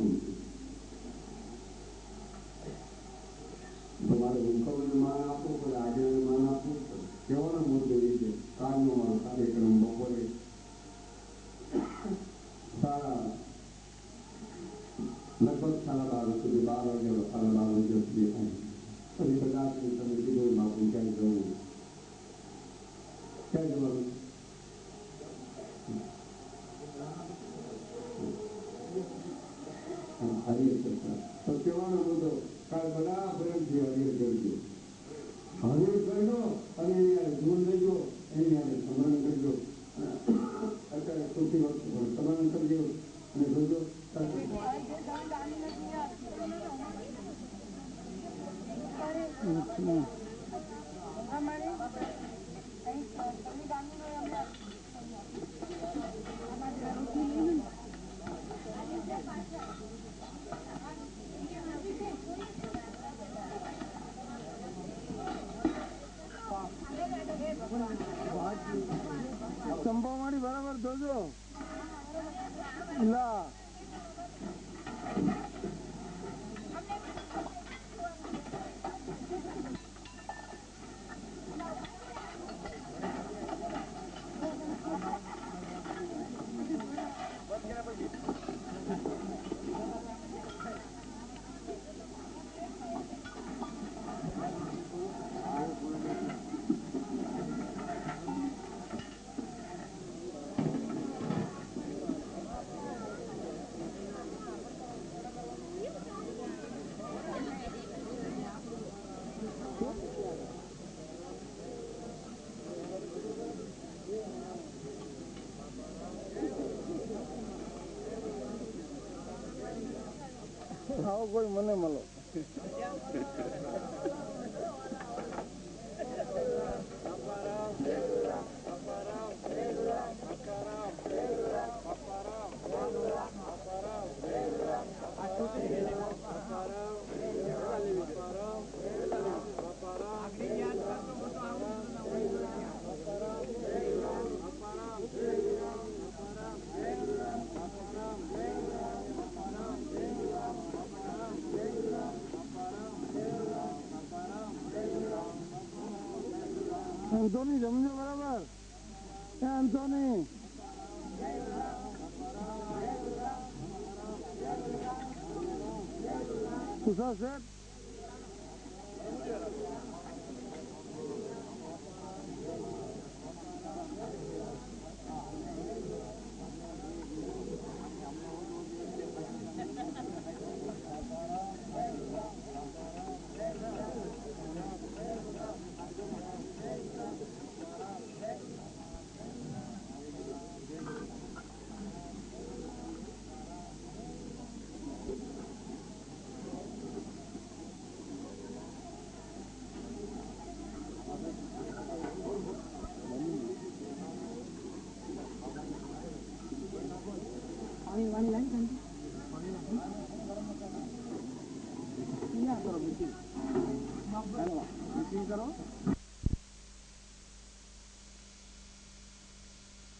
તમારે ભૂખવને માન આપવું પડે આજે માન આપવું પડે કેવાનો મુદ્દો એ છે કાલનો મારો કાર્યક્રમ બપોરે લગભગ 12:30 સુધી 12 વાગ્યા 12:30 સુધી થાય પછી કદાચ તમે કીધું બાપુ ક્યાંય જવું ક્યાં જવાનું હરિયર કરતા તો કહેવાનો મુદ્દો કાલ બધા પ્રેમથી હરિયર કરજો હરિયર કરજો અને જીવન લેજો એની યારે સ્મરણ કરજો અત્યારે સૌથી વસ્તુ પણ સ્મરણ કરજો અને જોજો ચંપાવાળી બરાબર જોજો લા આવો કોઈ મને મળો એન્થોની સમજો બરાબર એન્થોની ઉષા શેઠ one line.